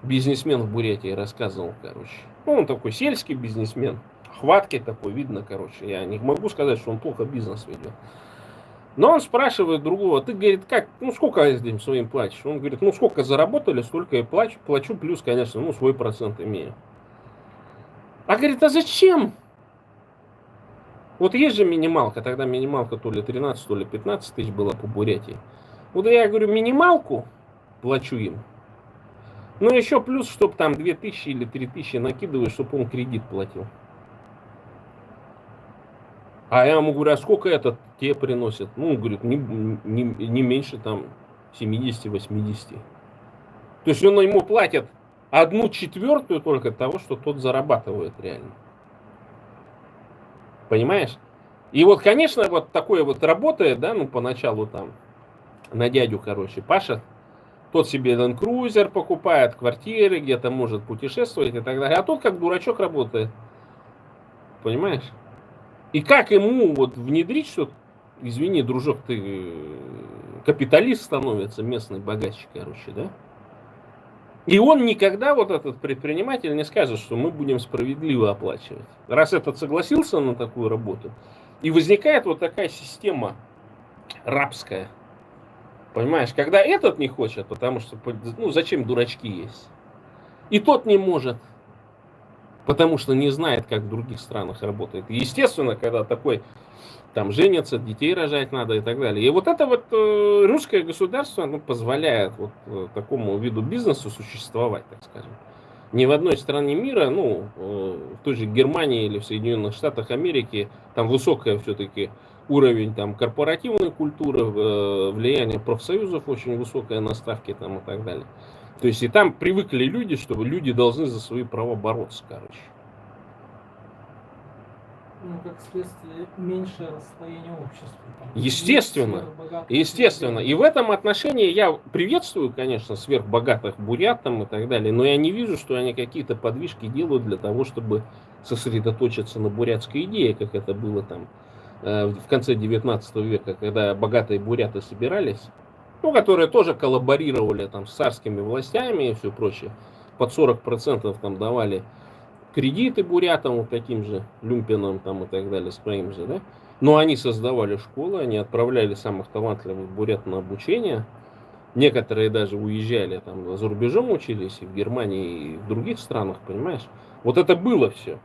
бизнесмен в Бурятии рассказывал, короче. Ну, он такой сельский бизнесмен, хваткий такой, видно, короче. Я не могу сказать, что он плохо бизнес ведет. Но он спрашивает другого, ты, говорит, как, ну сколько этим своим платишь? Он говорит, ну сколько заработали, столько и плачу, плюс, конечно, ну свой процент имею. А говорит, а зачем? Вот есть же минималка, тогда минималка то ли 13, то ли 15 тысяч была по Бурятии. Вот я говорю, минималку плачу им. Ну еще плюс, чтобы там 2000 или 3000 накидываю, чтобы он кредит платил. А я ему говорю, а сколько это тебе приносит? Ну, он говорит, не меньше там 70-80. То есть он ему платит 1/4 только того, что тот зарабатывает реально. Понимаешь? И вот, конечно, вот такое вот работает, да, ну, поначалу там на дядю, короче, пашет. Тот себе Land Cruiser покупает, квартиры, где-то может путешествовать и так далее. А тот как дурачок работает. Понимаешь? И как ему вот внедрить, что, извини, дружок, ты капиталист становится, местный богаче, короче, да? И он никогда, вот этот предприниматель, не скажет, что мы будем справедливо оплачивать. Раз этот согласился на такую работу, и возникает вот такая система рабская. Понимаешь, когда этот не хочет, потому что, ну, зачем дурачки есть? И тот не может, потому что не знает, как в других странах работает. И естественно, когда такой, там, женится, детей рожать надо и так далее. И вот это вот русское государство, оно позволяет вот такому виду бизнеса существовать, так скажем. Ни в одной стране мира, ну, в той же Германии или в Соединенных Штатах Америки, там высокая все-таки уровень там корпоративной культуры, влияние профсоюзов очень высокое на ставки там и так далее. То есть и там привыкли люди, чтобы люди должны за свои права бороться, короче. Ну, как следствие, меньшее расслоение общества. Естественно, естественно. И в этом отношении я приветствую, конечно, сверхбогатых бурят там и так далее, но я не вижу, что они какие-то подвижки делают для того, чтобы сосредоточиться на бурятской идее, как это было там в конце 19 века, когда богатые буряты собирались, ну, которые тоже коллаборировали там с царскими властями и все прочее, под 40% там давали кредиты бурятам, вот таким же люмпинам там и так далее, своим же, да. Но они создавали школы, они отправляли самых талантливых бурят на обучение. Некоторые даже уезжали там за рубежом учились, и в Германии, и в других странах, понимаешь. Вот это было все.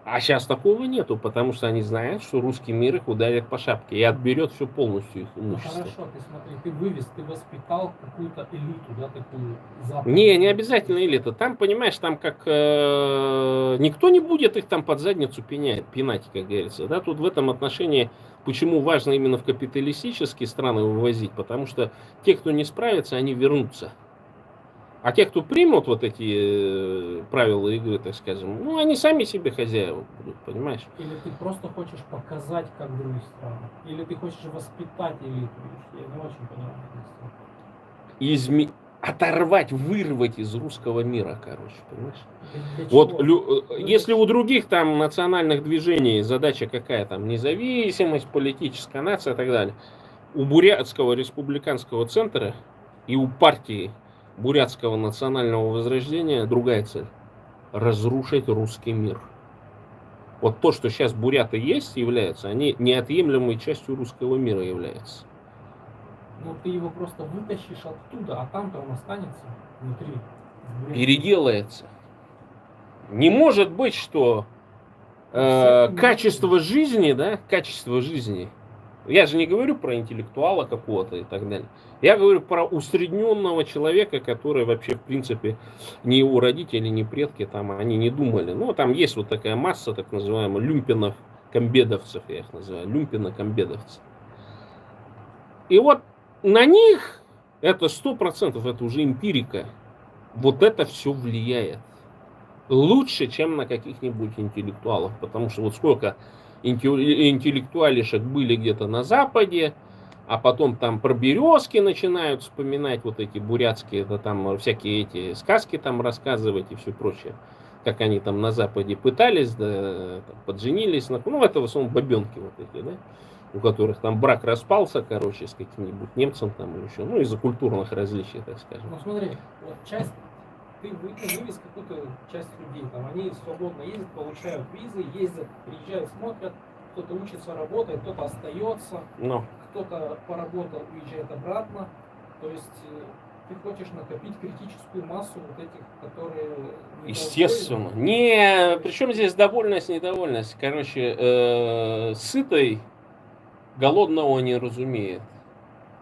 А сейчас такого нету, потому что они знают, что русский мир их ударит по шапке и отберет все полностью их Ну имущество. хорошо, ты смотри, ты вывез, ты воспитал какую-то элиту, да, такую западную. Не обязательно элита. Там, понимаешь, там как никто не будет их там под задницу пинать, как говорится. Да? Тут в этом отношении, почему важно именно в капиталистические страны вывозить, потому что те, кто не справится, они вернутся. А те, кто примут вот эти правила игры, так скажем, ну, они сами себе хозяева будут, понимаешь? Или ты просто хочешь показать, как в других странах, или ты хочешь воспитать элиту. Я не очень понимаю. Оторвать, вырвать из русского мира, короче, понимаешь? Для Вот чего? если у других там национальных движений задача какая там, независимость, политическая нация и так далее, у Бурятского республиканского центра и у партии Бурятского национального возрождения другая цель – разрушить русский мир. Вот то, что сейчас буряты есть, являются, они неотъемлемой частью русского мира являются. Ну ты его просто вытащишь оттуда, а там-то он останется внутри. Переделается. Не может быть, что качество жизни, да, качество жизни. Я же не говорю про интеллектуала какого-то и так далее. Я говорю про усредненного человека, который вообще, в принципе, ни его родители, ни предки там, они не думали. Ну, там есть вот такая масса, так называемых, люмпинов, комбедовцев, я их называю, люмпино-комбедовцы. И вот на них, это 100%, это уже эмпирика, вот это все влияет. Лучше, чем на каких-нибудь интеллектуалов. Потому что вот сколько интеллектуалишек были где-то на Западе, а потом там про березки начинают вспоминать, вот эти бурятские, да, там всякие эти сказки там рассказывать и все прочее. Как они там на Западе пытались, да, там, подженились. Ну, это в основном бабенки вот эти, да, у которых там брак распался, короче, с каким-нибудь немцем там или еще, ну, из-за культурных различий, так скажем. Ну смотри, вот часть, ты вывез какую-то часть людей, там они свободно ездят, получают визы, ездят, приезжают, смотрят, кто-то учится, работает, кто-то остается, кто-то поработал, уезжает обратно. То есть ты хочешь накопить критическую массу вот этих, которые... Естественно. Не, причем здесь довольность, недовольность. Короче, сытый голодного не разумеет.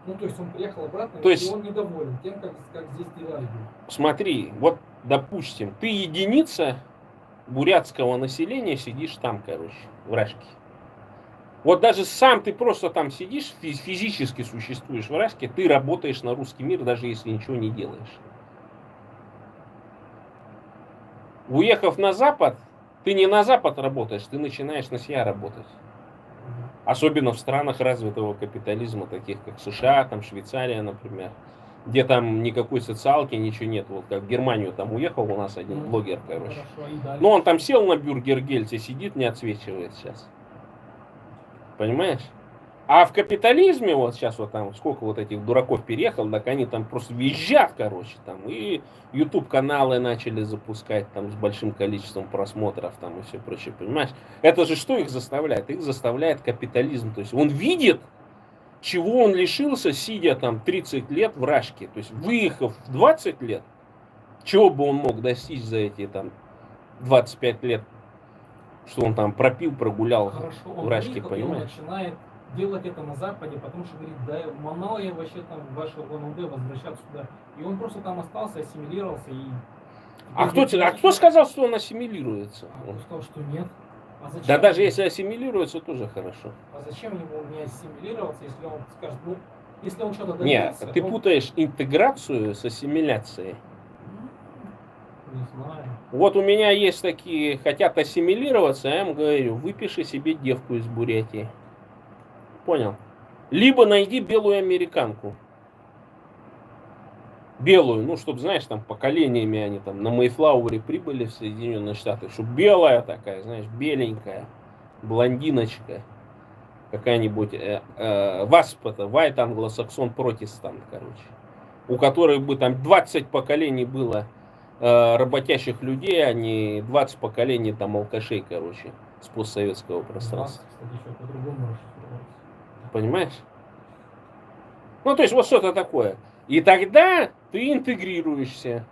Ну, то есть он приехал обратно, то есть, и он недоволен тем, как здесь дела идут. Смотри, вот, допустим, ты единица бурятского населения, сидишь там, короче, в Рашке. Вот даже сам ты просто там сидишь, физически существуешь в Рашке, ты работаешь на русский мир, даже если ничего не делаешь. Уехав на Запад, ты не на Запад работаешь, ты начинаешь на себя работать. Особенно в странах развитого капитализма, таких как США, там Швейцария, например, где там никакой социалки, ничего нет. Вот как в Германию там уехал у нас один блогер, короче. Ну, он там сел на бюргергельте, сидит, не отсвечивает сейчас. Понимаешь? А в капитализме, вот сейчас вот там сколько вот этих дураков переехал, так они там просто визжат, короче, там, и YouTube каналы начали запускать там с большим количеством просмотров там и все прочее, понимаешь? Это же что их заставляет? Их заставляет капитализм, то есть он видит, чего он лишился, сидя там 30 лет в Рашке, то есть выехав в 20 лет, чего бы он мог достичь за эти там 25 лет, что он там пропил, прогулял. Хорошо, в Рашке, понимаешь? Он начинает делать это на Западе, потому что говорит, да, мало я вообще там в ваше ЛНУД возвращаться сюда. И он просто там остался, ассимилировался и... кто сказал, что он ассимилируется? Он сказал, что нет. А зачем? Да даже если ассимилируется, тоже хорошо. А зачем ему не ассимилироваться, если он скажет, ну, если он что-то добьется? Нет, ты путаешь интеграцию с ассимиляцией. Не знаю. Вот у меня есть такие, хотят ассимилироваться, я им говорю, выпиши себе девку из Бурятии. Понял? Либо найди белую американку. Белую, ну, чтобы, знаешь, там поколениями они там на Мейфлауэре прибыли в Соединенные Штаты, чтобы белая такая, знаешь, беленькая, блондиночка, какая-нибудь ВАСП, это White Anglo-Saxon Protestant, короче, у которой бы там 20 поколений было работящих людей, а не 20 поколений там алкашей, короче, с постсоветского пространства. Кстати, еще по-другому. Понимаешь? Ну, то есть вот что-то такое. И тогда ты интегрируешься.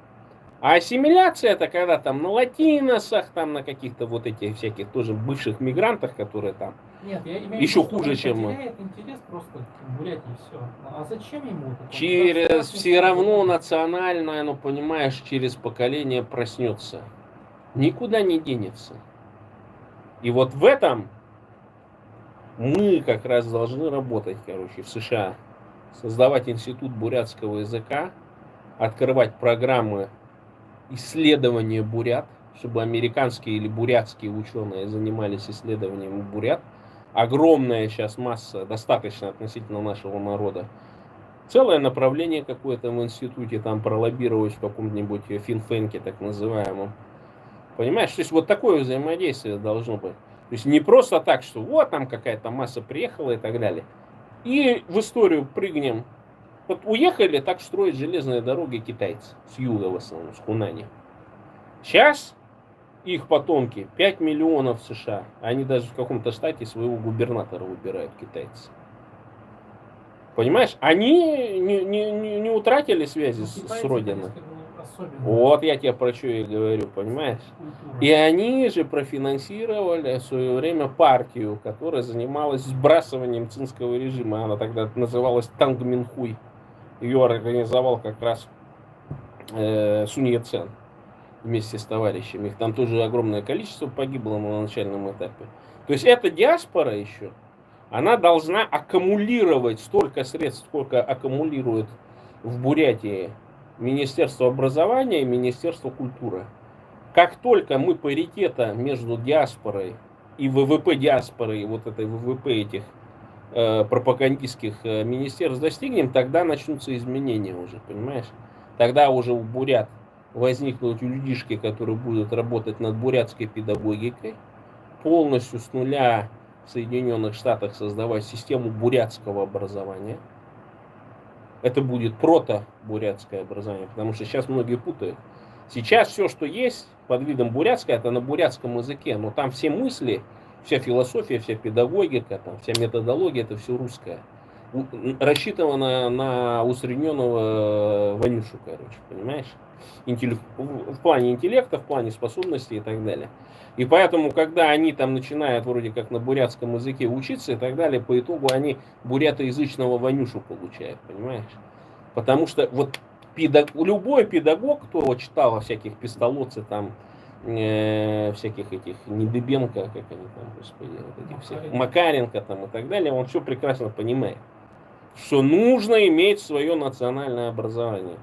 А ассимиляция это когда там на латиносах, там на каких-то вот этих всяких тоже бывших мигрантах, которые там нет, я имею еще в виду, хуже, чем... интерес просто к Бурятии, все. А зачем ему это? Через все равно национальное, ну понимаешь, через поколение проснется. Никуда не денется. И вот в этом мы как раз должны работать, короче, в США. Создавать институт бурятского языка, открывать программы исследования бурят, чтобы американские или бурятские ученые занимались исследованием бурят. Огромная сейчас масса, достаточно относительно нашего народа. Целое направление какое-то в институте там пролоббировать в каком-нибудь финфенке так называемом. Понимаешь, то есть вот такое взаимодействие должно быть. То есть не просто так, что вот там какая-то масса приехала и так далее. И в историю прыгнем. Вот уехали так строить железные дороги китайцы. С юга в основном, с Хунани. Сейчас их потомки 5 миллионов в США. Они даже в каком-то штате своего губернатора выбирают, китайцы. Понимаешь? Они не утратили связи с родиной. Вот я тебе про что и говорю, понимаешь? И они же профинансировали в свое время партию, которая занималась сбрасыванием цинского режима. Она тогда называлась Тангминхуй. Ее организовал как раз Сунь Яцен. вместе с товарищами. Их там тоже огромное количество погибло на начальном этапе. То есть эта диаспора еще, она должна аккумулировать столько средств, сколько аккумулирует в Бурятии Министерство образования и Министерство культуры. Как только мы паритета между диаспорой и ВВП диаспоры, и вот этой ВВП этих пропагандистских министерств достигнем, тогда начнутся изменения уже, понимаешь? Тогда уже у бурят возникнут людишки, которые будут работать над бурятской педагогикой, полностью с нуля в Соединенных Штатах создавать систему бурятского образования. Это будет прото-бурятское образование, потому что сейчас многие путают. Сейчас все, что есть под видом бурятское, это на бурятском языке, но там все мысли, вся философия, вся педагогика, там, вся методология, это все русское. Рассчитано на усредненного Ванюшу, короче, понимаешь? В плане интеллекта, в плане способностей и так далее. И поэтому, когда они там начинают вроде как на бурятском языке учиться и так далее, по итогу они бурятоязычного Ванюшу получают, понимаешь? Потому что вот любой педагог, кто читал о всяких пистолоци, там, всяких этих Недыбенко, как они там, господи, вот этих всех, Макаренко там и так далее, он все прекрасно понимает, что нужно иметь свое национальное образование.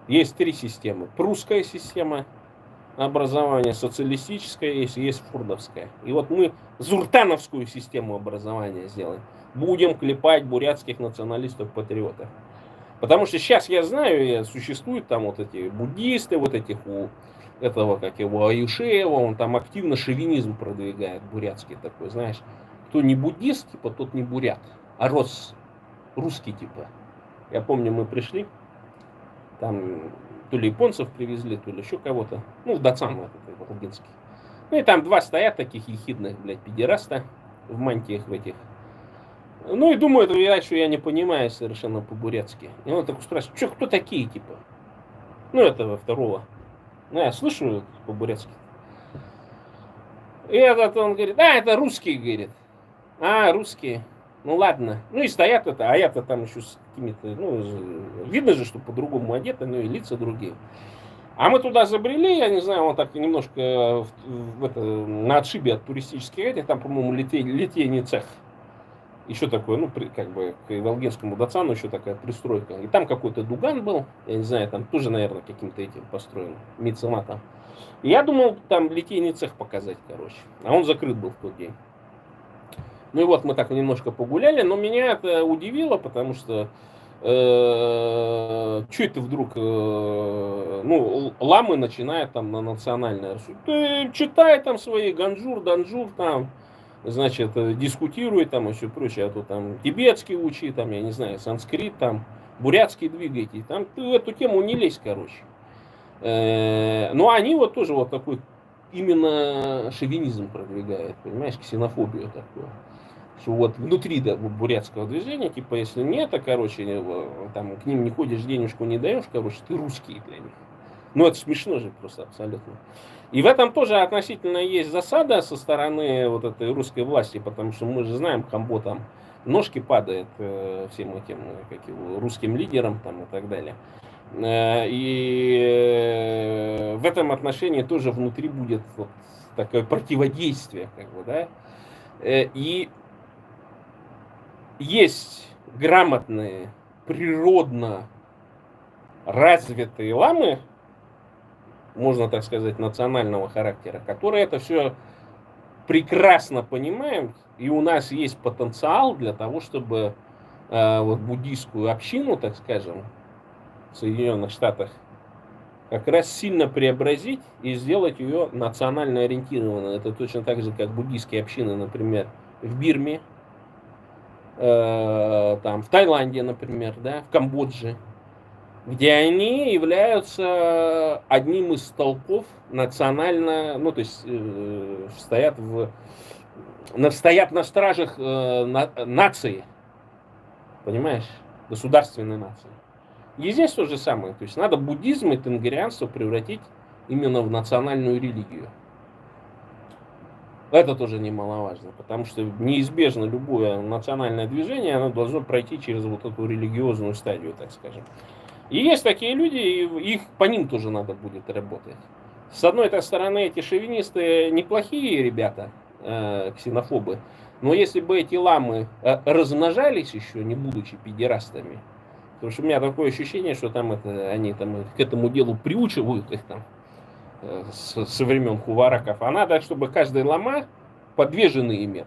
Есть три системы. Прусская система образования, социалистическая есть фурдовская. И вот мы зуртановскую систему образования сделаем. Будем клепать бурятских националистов-патриотов. Потому что сейчас я знаю, существуют там вот эти буддисты, вот этих у этого, как его, Аюшеева, он там активно шовинизм продвигает, бурятский такой, знаешь. Кто не буддист, типа, тот не бурят, а русский, типа. Я помню, мы пришли, там то ли японцев привезли, то ли еще кого-то, ну, в Дацан этот, Волгинский. Ну, и там два стоят таких ехидных, блядь, педераста в мантиях в этих. Ну, и думаю, это видать, что я не понимаю совершенно по-бурятски. И он такой спрашивает, что, кто такие, типа? Ну, этого второго. Ну, я слышу по-бурятски. И этот, он говорит, это русские, говорит. Русские. Ну, ладно. Ну, и стоят это, а я-то там еще с какими-то, ну, видно же, что по-другому одеты, ну, и лица другие. А мы туда забрели, я не знаю, он так немножко на отшибе от туристических этих, там, по-моему, литейный цех. Еще такое, ну, как бы к Волгинскому Дацану еще такая пристройка. И там какой-то дуган был, я не знаю, там тоже, наверное, каким-то этим построен, меценатом. И я думал, там литейный цех показать, короче. А он закрыт был в тот день. Ну и вот мы так немножко погуляли, но меня это удивило, потому что что это вдруг, ну, ламы начинают там на национальное. Ты читай там свои ганжур, данжур там, значит, дискутируй там и все прочее, а то там тибетский учи, там, я не знаю, санскрит там, бурятский двигайте, там ты в эту тему не лезь, короче. Но они вот тоже вот такой именно шовинизм продвигают, понимаешь, ксенофобию такую. Что вот внутри бурятского движения, типа, если нет, короче, там к ним не ходишь, денежку не даешь, короче, ты русский для них. Ну, это смешно же просто абсолютно. И в этом тоже относительно есть засада со стороны вот этой русской власти, потому что мы же знаем, Камбо там ножки падает всем этим, как его, русским лидерам там и так далее. И в этом отношении тоже внутри будет вот такое противодействие, как бы, да. И есть грамотные, природно развитые ламы, можно так сказать, национального характера, которые это все прекрасно понимают, и у нас есть потенциал для того, чтобы вот буддийскую общину, так скажем, в Соединенных Штатах как раз сильно преобразить и сделать ее национально ориентированной. Это точно так же, как буддийские общины, например, в Бирме, там, в Таиланде, например, да, в Камбодже, где они являются одним из столпов национально, ну, то есть стоят на стражах нации, понимаешь, государственной нации. И здесь то же самое, то есть надо буддизм и тенгерианство превратить именно в национальную религию. Это тоже немаловажно, потому что неизбежно любое национальное движение, оно должно пройти через вот эту религиозную стадию, так скажем. И есть такие люди, и их по ним тоже надо будет работать. С одной этой стороны, эти шовинисты неплохие ребята, ксенофобы, но если бы эти ламы размножались еще, не будучи педерастами, потому что у меня такое ощущение, что там они там к этому делу приучивают их там со времен хувараков, а надо, чтобы каждый лама по 2 жены имел.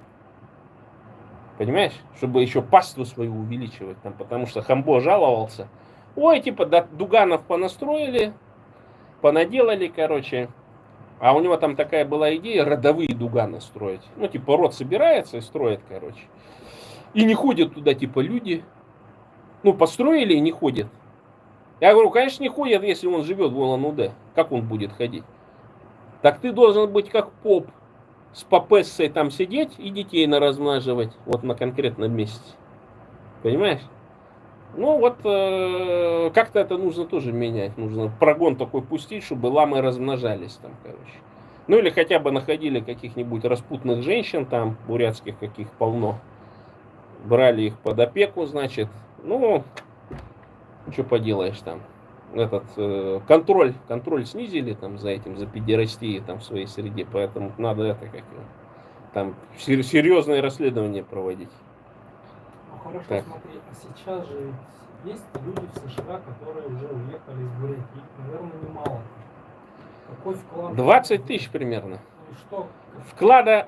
Понимаешь? Чтобы еще паству свою увеличивать там, потому что Хамбо жаловался. Ой, типа, дуганов понастроили, понаделали, короче. А у него там такая была идея родовые дуганы строить. Ну, типа, род собирается и строит, короче. И не ходят туда, типа, люди. Ну, построили и не ходят. Я говорю, конечно, не ходят, если он живет в Улан-Удэ. Как он будет ходить? Так ты должен быть как поп. С попессой там сидеть и детей наразмноживать. Вот на конкретном месте. Понимаешь? Ну вот как-то это нужно тоже менять. Нужно прогон такой пустить, чтобы ламы размножались там, короче. Ну или хотя бы находили каких-нибудь распутных женщин там, бурятских каких полно. Брали их под опеку, значит. Ну, что поделаешь там. Этот контроль снизили там за этим, за педерастией там в своей среде. Поэтому надо это как там серьезные расследования проводить. Ну хорошо, Так. смотри, а сейчас же есть люди в США, которые уже уехали из Бурятии. Их, наверное, немало. Какой вклад? 20 тысяч примерно. Ну и что?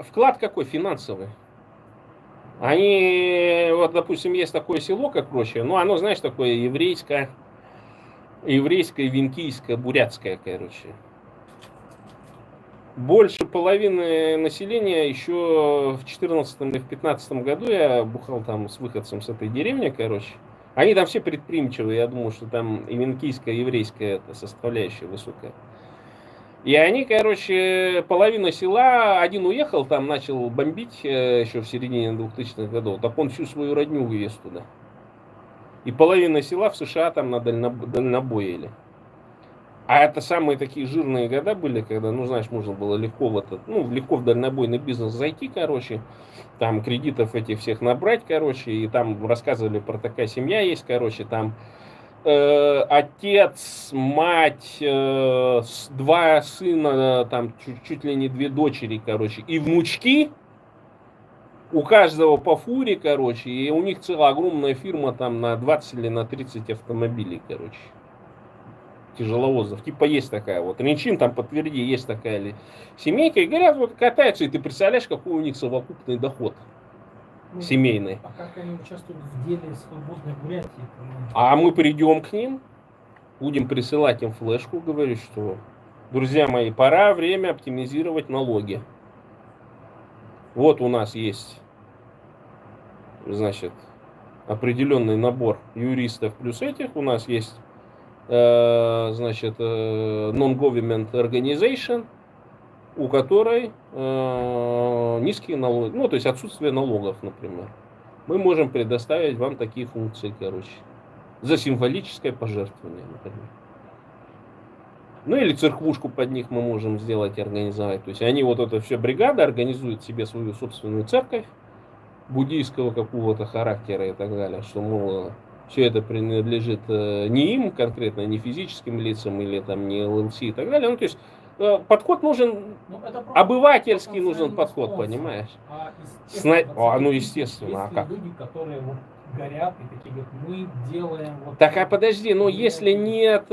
Вклад какой финансовый? Они, вот, допустим, есть такое село, как Роща, ну, оно, знаешь, такое еврейское, венкийское, бурятское, короче. Больше половины населения еще в 2014 или в 2015 году я бухал там с выходцем с этой деревни, короче. Они там все предприимчивые, я думаю, что там и венкийская, и еврейская это составляющая высокая. И они, короче, половина села, один уехал, там начал бомбить еще в середине 2000-х годов, так он всю свою родню вывез туда. И половина села в США там на дальнобойили. А это самые такие жирные года были, когда, ну, знаешь, можно было легко легко в дальнобойный бизнес зайти, короче, там кредитов этих всех набрать, короче, и там рассказывали про такая семья есть, короче, там отец, мать, 2 сына, там чуть ли не 2 дочери, короче, и внучки, у каждого по фуре, короче, и у них целая огромная фирма там на 20 или на 30 автомобилей, короче. Тяжеловозов. Типа есть такая вот. Ренчин там подтверди, есть такая семейка. И говорят, вот катаются, и ты представляешь, какой у них совокупный доход семейный. А как они участвуют в деле свободной Бурятии? А мы придем к ним, будем присылать им флешку, говорить, что, друзья мои, пора время оптимизировать налоги. Вот у нас есть, значит, определенный набор юристов плюс этих. У нас есть значит, non-government organization, у которой низкие налоги, ну, то есть отсутствие налогов, например. Мы можем предоставить вам такие функции, короче, за символическое пожертвование, например. Ну, или церквушку под них мы можем сделать и организовать. То есть они вот это все бригада организуют себе свою собственную церковь буддийского какого-то характера и так далее, что, мол, все это принадлежит не им конкретно, не физическим лицам или там не ЛЛС и так далее. Ну, то есть подход нужен, обывательский нужен подход, спонсор, понимаешь? Ну, естественно. Есть люди, которые вот горят и такие говорят, мы делаем вот... Так, а подожди, ну если нет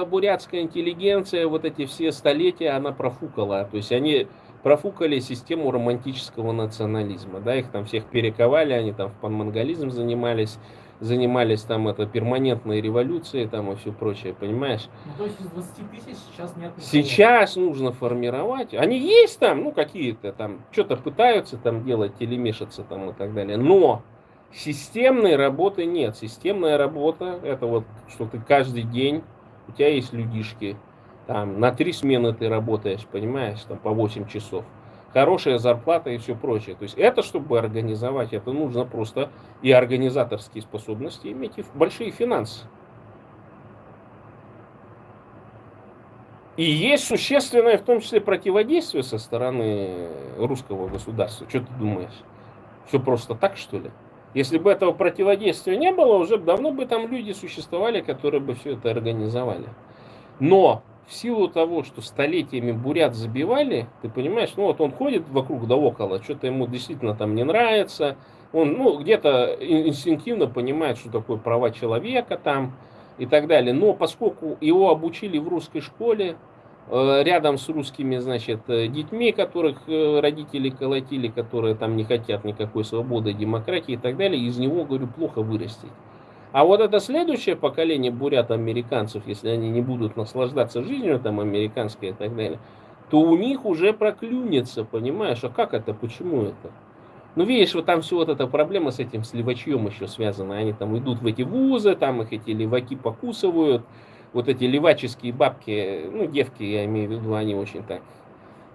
бурятская интеллигенция, вот эти все столетия, она профукала. То есть они профукали систему романтического национализма, да, их там всех перековали, они там в панмонголизм занимались там это перманентной революцией там и все прочее, понимаешь? Ну, то есть из 20 тысяч сейчас нет никого. Сейчас нужно формировать, они есть там, ну какие-то там, что-то пытаются там делать, телемешаться там и так далее, но системной работы нет. Системная работа это вот, что ты каждый день, у тебя есть людишки, там на 3 смены ты работаешь, понимаешь, там по 8 часов. Хорошая зарплата и все прочее. То есть это, чтобы организовать, это нужно просто и организаторские способности иметь, и большие финансы. И есть существенное, в том числе, противодействие со стороны русского государства. Что ты думаешь? Все просто так, что ли? Если бы этого противодействия не было, уже давно бы там люди существовали, которые бы все это организовали. Но в силу того, что столетиями бурят забивали, ты понимаешь, ну вот он ходит вокруг да около, что-то ему действительно там не нравится, он, ну, где-то инстинктивно понимает, что такое права человека там и так далее. Но поскольку его обучили в русской школе, рядом с русскими, значит, детьми, которых родители колотили, которые там не хотят никакой свободы, демократии и так далее, из него, говорю, плохо вырастить. А вот это следующее поколение бурят-американцев, если они не будут наслаждаться жизнью там американской и так далее, то у них уже проклюнется, понимаешь? А как это, почему это? Ну, видишь, вот там все вот эта проблема с этим сливачьем еще связана. Они там идут в эти вузы, там их эти леваки покусывают. Вот эти леваческие бабки, ну, девки, я имею в виду, они очень так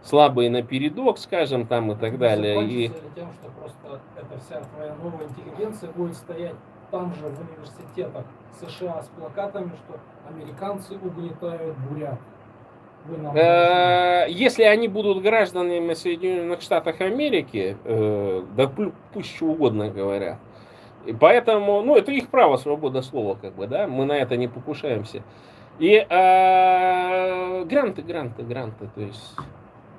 слабые на передок, скажем, там и так далее. И... Закончится ли тем, что просто эта вся твоя новая интеллигенция будет стоять там же в университетах США с плакатами, что американцы угнетают бурят. Если они будут гражданами Соединенных Штатов Америки, да пусть что угодно говорят. И поэтому, ну, это их право, свобода слова, как бы, да, мы на это не покушаемся. И гранты, то есть,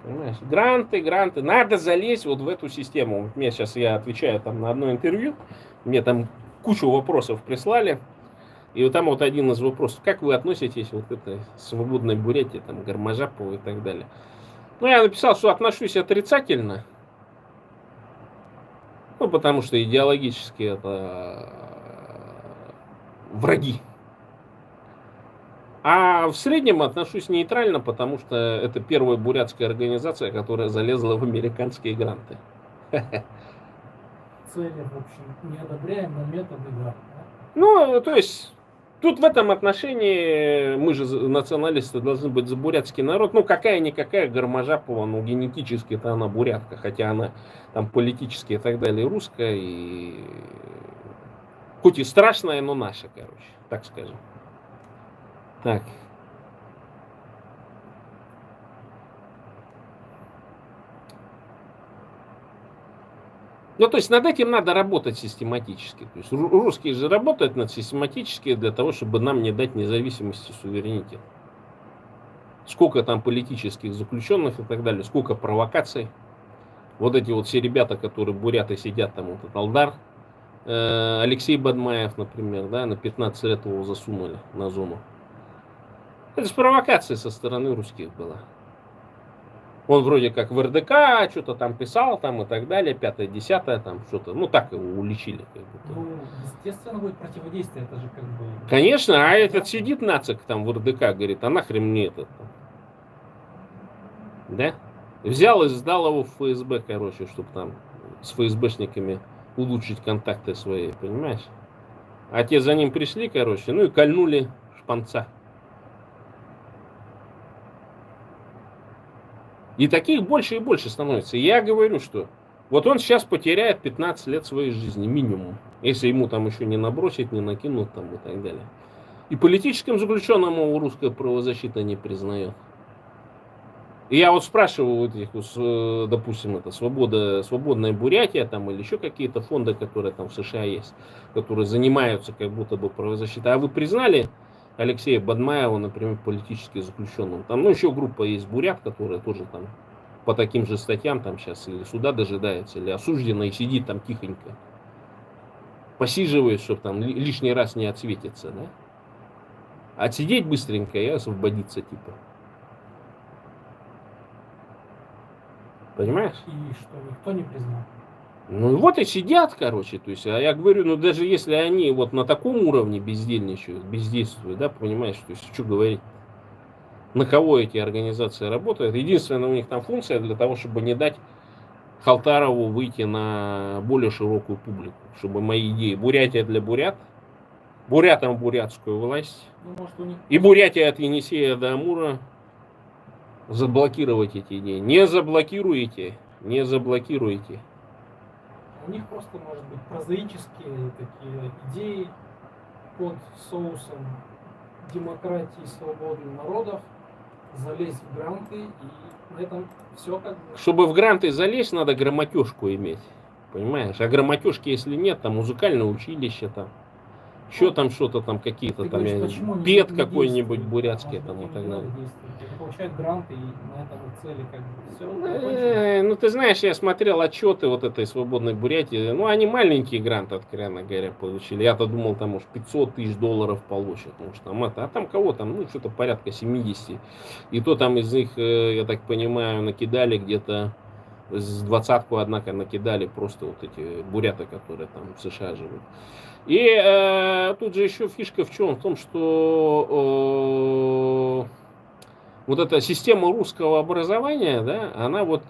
понимаешь, гранты, надо залезть вот в эту систему. Вот мне сейчас, я отвечаю там на одно интервью, мне там кучу вопросов прислали. И вот там вот один из вопросов, как вы относитесь вот к этой свободной Бурятии, там, Гармажапову и так далее. Ну, я написал, что отношусь отрицательно, ну, потому что идеологически это враги. А в среднем отношусь нейтрально, потому что это первая бурятская организация, которая залезла в американские гранты. Цели, в общем, не одобряем, но методы, да. Ну, то есть, тут в этом отношении мы же националисты должны быть за бурятский народ. Ну, какая-никакая Гармажапова, ну, генетически-то она бурятка, хотя она там политически и так далее русская, и хоть и страшная, но наша, короче, так скажем. Так. Ну, то есть над этим надо работать систематически. То есть русские же работают над систематически для того, чтобы нам не дать независимости, суверенитет. Сколько там политических заключенных и так далее, сколько провокаций. Вот эти вот все ребята, которые буряты сидят, там вот этот Алдар, Алексей Бадмаев, например, да, на 15 лет его засунули на зону. Это же провокация со стороны русских была. Он вроде как в РДК что-то там писал там и так далее, 5-10, там что-то, ну так его уличили. Как будто. Ну, естественно, будет противодействие, это же как бы... Конечно, а этот сидит нацик там в РДК, говорит, а нахрен мне этот? Да? Взял и сдал его в ФСБ, короче, чтобы там с ФСБшниками улучшить контакты свои, понимаешь? А те за ним пришли, короче, ну и кольнули шпанца. И таких больше и больше становится. Я говорю, что вот он сейчас потеряет 15 лет своей жизни, минимум. Если ему там еще не набросить, не накинут там и так далее. И политическим заключенным его русская правозащита не признает. И я вот спрашиваю вот этих, допустим, это свободная Бурятия там или еще какие-то фонды, которые там в США есть, которые занимаются как будто бы правозащитой. А вы признали Алексея Бадмаева, например, политически заключенным? Там, ну, еще группа есть бурят, которая тоже там по таким же статьям там сейчас или суда дожидается, или осуждена и сидит там тихонько. Посиживает, чтобы там лишний раз не отсветиться, да? Отсидеть быстренько и освободиться, типа. Понимаешь? И что, никто не признал? Ну вот и сидят, короче, то есть, а я говорю, ну даже если они вот на таком уровне бездельничают, бездействуют, да, понимаешь, то есть, что говорить, на кого эти организации работают, единственная у них там функция для того, чтобы не дать Халтарову выйти на более широкую публику, чтобы мои идеи, Бурятия для бурят, бурятам бурятскую власть, Ну, может, у них... и Бурятия от Енисея до Амура, заблокировать эти идеи. Не заблокируете, не заблокируете. У них просто, может быть, прозаические такие идеи под соусом демократии, свободы народов, залезть в гранты, и на этом все как бы... Чтобы в гранты залезть, надо грамотежку иметь. Понимаешь? А грамотежки, если нет, там музыкальное училище, там еще там что-то там, какие-то Ты там, говоришь, почему пет не какой-нибудь действует? бурятский Может там быть, и им так не надо далее. действовать. Они получают гранты, и на этом цели как бы все закончилось. Ну, ты знаешь, я смотрел отчеты вот этой свободной Бурятии. Ну, они маленькие гранты, откровенно говоря, получили. Я-то думал, там, может, 500 тысяч долларов получат. Может, там это. А там кого там? Ну, что-то порядка 70. И то там из них, я так понимаю, накидали где-то с двадцатку, однако, накидали просто вот эти буряты, которые там в США живут. И тут же еще фишка в чем? В том, что вот эта система русского образования, да, она вот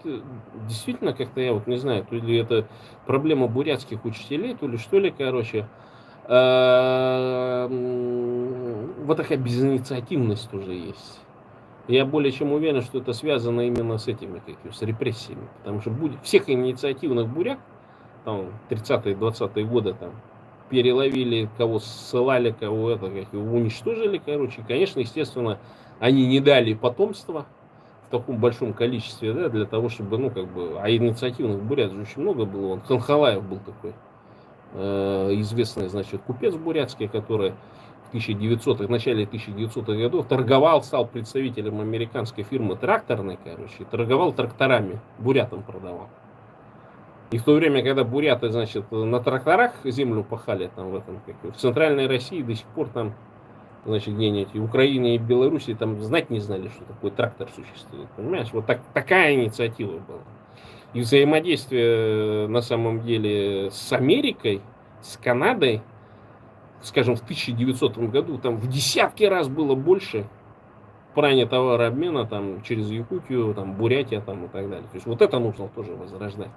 действительно как-то, я вот не знаю, то ли это проблема бурятских учителей, то ли что ли, короче, вот такая безинициативность тоже есть. Я более чем уверен, что это связано именно с этими, с репрессиями. Потому что всех инициативных бурят, там, 30-е, 20-е годы, там, переловили, кого ссылали, кого это, как его уничтожили, короче. Конечно, естественно, они не дали потомства в таком большом количестве, да, для того, чтобы, ну, как бы, а инициативных бурят же очень много было. Он Ханхалаев был такой, известный, значит, купец бурятский, который в 1900-х, в начале 1900-х годов торговал, стал представителем американской фирмы тракторной, короче, торговал тракторами, бурятам продавал. И в то время, когда буряты, значит, на тракторах землю пахали, там, в центральной России до сих пор там, значит, где-нибудь в Украине и Белоруссии там знать не знали, что такой трактор существует, понимаешь? Вот такая инициатива была. И взаимодействие на самом деле с Америкой, с Канадой, скажем, в 1900 году там в десятки раз было больше в плане товарообмена там через Якутию, там Бурятия там и так далее. То есть вот это нужно тоже возрождать.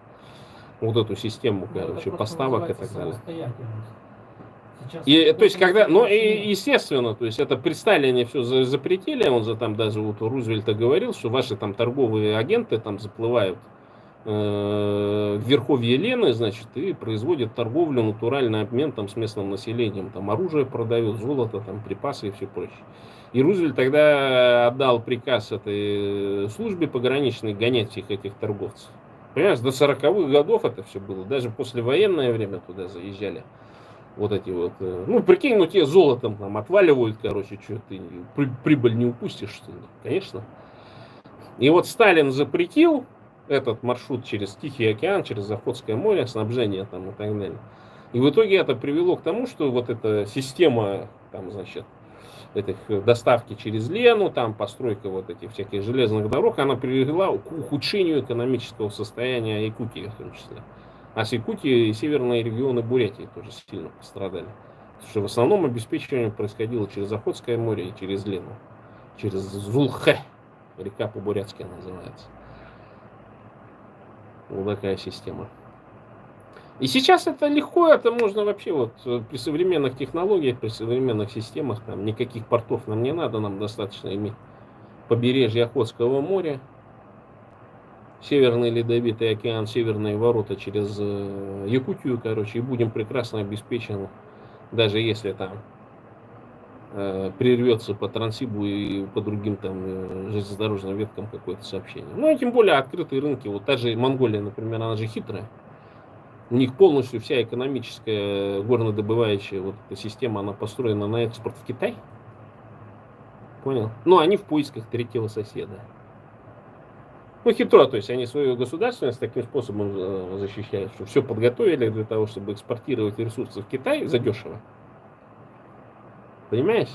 Вот эту систему, Ну, короче, это просто поставок и называется так далее. самостоятельность. Сейчас И, то есть, космос когда, ну, и, очень- естественно, то есть, это при Сталине все запретили, он же там даже вот у Рузвельта говорил, что ваши там торговые агенты там заплывают в верховье Лены, значит, и производят торговлю, натуральный обмен там с местным населением, там оружие продают, золото, там припасы и все прочее. И Рузвельт тогда отдал приказ этой службе пограничной гонять всех этих торговцев. Понимаешь, до 40-х годов это все было, даже послевоенное время туда заезжали. Вот эти вот, ну, прикинь, ну тебе золотом там отваливают, короче, что ты прибыль не упустишь, что ли? Конечно. И вот Сталин запретил этот маршрут через Тихий океан, через Охотское море, снабжение там и так далее. И в итоге это привело к тому, что вот эта система, там, значит, этих доставки через Лену, там постройка вот этих всяких железных дорог, она привела к ухудшению экономического состояния Якутии в том числе. А с Якутии и северные регионы Бурятии тоже сильно пострадали. Потому что в основном обеспечение происходило через Охотское море и через Лену. Через Зулхэ. Река по-бурятски называется. Вот такая система. И сейчас это легко, это можно вообще вот при современных технологиях, при современных системах, там никаких портов нам не надо, нам достаточно иметь побережье Охотского моря, Северный Ледовитый океан, северные ворота через Якутию, короче, и будем прекрасно обеспечены, даже если там прервется по Транссибу и по другим там железнодорожным веткам какое-то сообщение. Ну и тем более открытые рынки, вот та же Монголия, например, она же хитрая. У них полностью вся экономическая горнодобывающая вот эта система, она построена на экспорт в Китай. Понял? Но они в поисках третьего соседа. Ну, хитро, то есть они свою государственность таким способом защищают, что все подготовили для того, чтобы экспортировать ресурсы в Китай задешево. Понимаешь?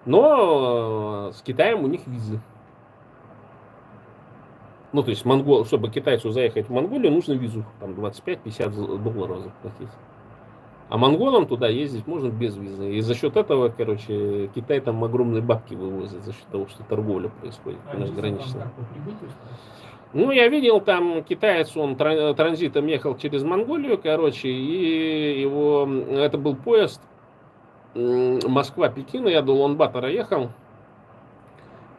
Но с Китаем у них визы. Ну, то есть, чтобы китайцу заехать в Монголию, нужно визу. Там 25-50 долларов заплатить. А монголам туда ездить можно без визы. И за счет этого, короче, Китай там огромные бабки вывозит, за счет того, что торговля происходит межграничная. Ну, я видел, там китаец, он транзитом ехал через Монголию, короче, и его, это был поезд Москва-Пекин, я до Улан-Батора ехал.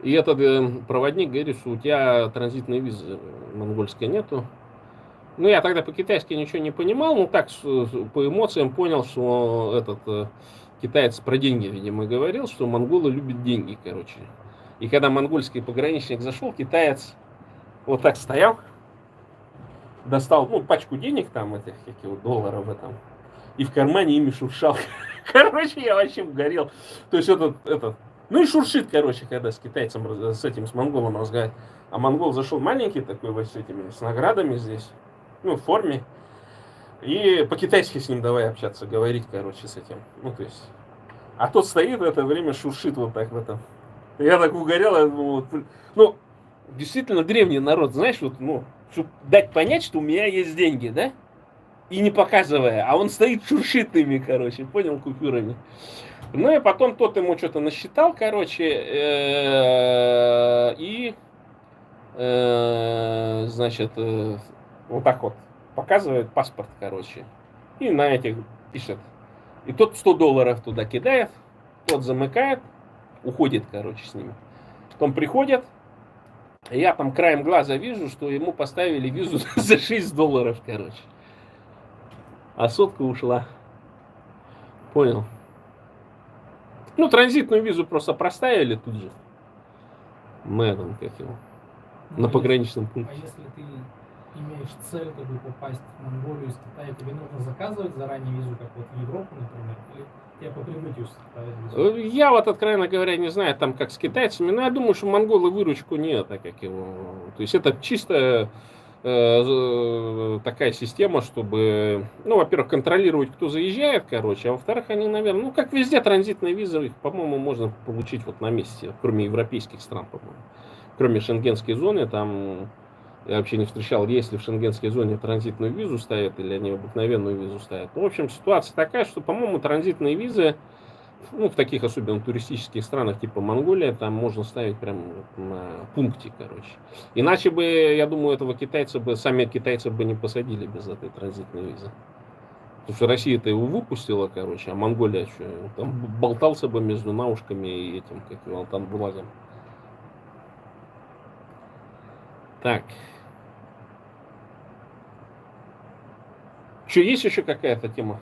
И этот проводник говорит, что у тебя транзитной визы монгольской нету. Ну, я тогда по-китайски ничего не понимал, но так по эмоциям понял, что этот китаец про деньги, видимо, говорил, что монголы любят деньги, короче. И когда монгольский пограничник зашел, китаец вот так стоял, достал, ну, пачку денег там, этих, каких долларов в этом, и в кармане ими шуршал, Короче, я вообще горел. То есть этот, ну и шуршит, короче, когда с китайцем, с этим, с монголом разговаривает. А монгол зашел маленький такой, вот с этими, с наградами здесь, ну, в форме. И по-китайски с ним давай общаться, говорить, короче, с этим. Ну, то есть. А тот стоит в это время, шуршит вот так в этом. Я так угорел, я думал, вот, ну, действительно древний народ, знаешь, вот, ну, чтобы дать понять, что у меня есть деньги, да? И не показывая, а он стоит, шуршит ими, короче, понял, купюрами. Ну и потом тот ему что-то насчитал, короче, и, значит, вот так вот показывает паспорт, короче, и на этих пишет. И тот $100 туда кидает, тот замыкает, уходит, короче, с ними. Потом приходят, я там краем глаза вижу, что ему поставили визу за $6, короче. А сотка ушла. Понял. Ну, транзитную визу просто проставили тут же. Мэдом, как его. Ну, На а пограничном А пункте. если ты имеешь цель, как бы попасть в Монголию из Китая, тебе нужно заказывать заранее визу, как вот в Европу, например, или тебе по прибытию составят визу? Я вот, откровенно говоря, не знаю, там как с китайцами, но я думаю, что монголы выручку не это, как его. То есть это чисто такая система, чтобы, ну, во-первых, контролировать, кто заезжает, короче, а во-вторых, они, наверное, ну, как везде транзитные визы, их, по-моему, можно получить вот на месте, кроме европейских стран, по-моему. Кроме шенгенской зоны, там я вообще не встречал, если в шенгенской зоне транзитную визу ставят или они обыкновенную визу ставят. Ну, в общем, ситуация такая, что, по-моему, транзитные визы, ну, в таких особенно туристических странах, типа Монголия, там можно ставить прям на пункте, короче. Иначе бы, я думаю, этого китайца бы, сами китайцы бы не посадили без этой транзитной визы. Потому что Россия-то его выпустила, короче, а Монголия что, там болтался бы между наушками и этим, как его, Алтан-Булагом. Так. Что, есть еще какая-то тема?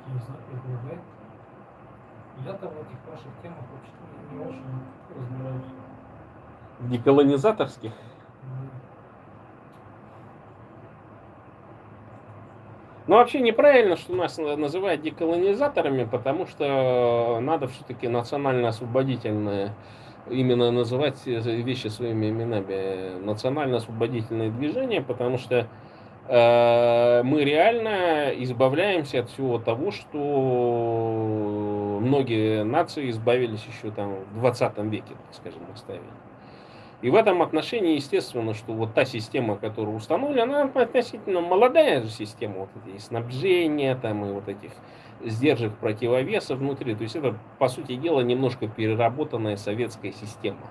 Я не знаю, предлагай. Я-то в этих ваших темах вообще не очень разбираюсь. Деколонизаторских? Ну, вообще неправильно, что нас называют деколонизаторами, потому что надо все-таки национально-освободительное, именно называть вещи своими именами, национально-освободительное движение, потому что мы реально избавляемся от всего того, что многие нации избавились еще там в 20 веке, так скажем, оставили. И в этом отношении, естественно, что вот та система, которая установлена, она относительно молодая же система, вот эти снабжения, там, и вот этих сдержек противовесов внутри. То есть это, по сути дела, немножко переработанная советская система,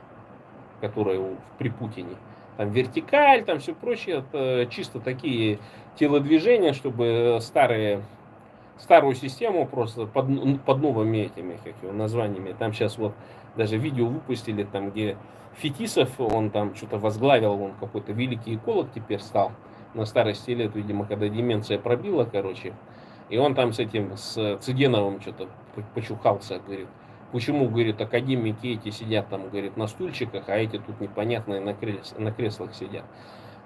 которая при Путине. Там вертикаль, там все прочее, это чисто такие телодвижения, чтобы старую систему просто под новыми этими, как его, названиями. Там сейчас вот даже видео выпустили, там где Фетисов, он там что-то возглавил, он какой-то великий эколог теперь стал. На старости лет, видимо, когда деменция пробила, короче. И он там с этим, с Цыгеновым что-то почухался, говорит. Почему, говорит, академики эти сидят там, говорит, на стульчиках, а эти тут непонятные на креслах сидят.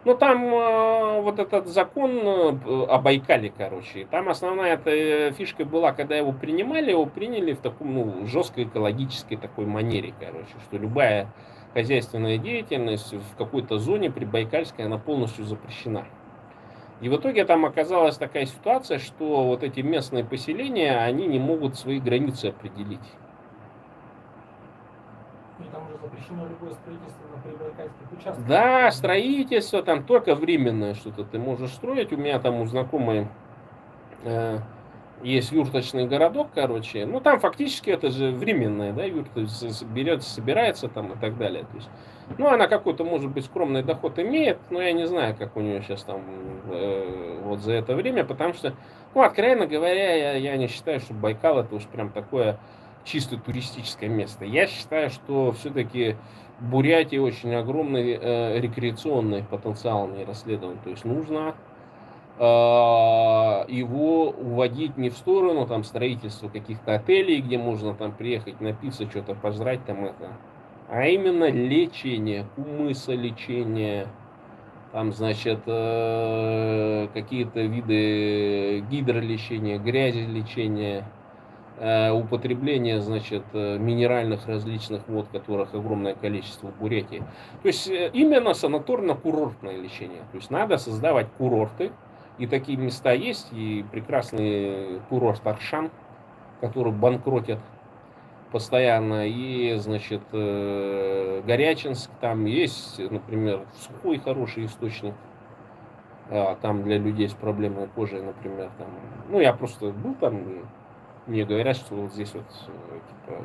Ну, там вот этот закон о Байкале, короче, там основная эта фишка была, когда его приняли в таком, ну, жесткой экологической такой манере, короче, что любая хозяйственная деятельность в какой-то зоне прибайкальской, она полностью запрещена. И в итоге там оказалась такая ситуация, что вот эти местные поселения, они не могут свои границы определить. И там уже запрещено любое строительство на прибайкальских участках. Да, строительство там только временное что-то ты можешь строить. У меня там у знакомой есть юрточный городок, короче. Ну, там фактически это же временное, да, юрта берется, собирается там и так далее. То есть, ну, она какой-то, может быть, скромный доход имеет, но я не знаю, как у нее сейчас там вот за это время, потому что, ну, откровенно говоря, я не считаю, что Байкал это уж прям такое чисто туристическое место. Я считаю, что все-таки Бурятия очень огромный рекреационный потенциал не расследован. То есть нужно его уводить не в сторону там строительства каких-то отелей, где можно там приехать напиться, что-то пожрать там это, а именно лечение, умысолечение, там, значит, какие-то виды гидролечения, грязелечения, употребление, значит, минеральных различных вод, которых огромное количество в Бурятии. То есть именно санаторно-курортное лечение. То есть надо создавать курорты, и такие места есть, и прекрасный курорт Аршан, который банкротит постоянно, и, значит, Горячинск, там есть, например, сухой хороший источник, там для людей с проблемной кожей, например, там, ну, я просто был там, и мне говорят, что вот здесь вот типа,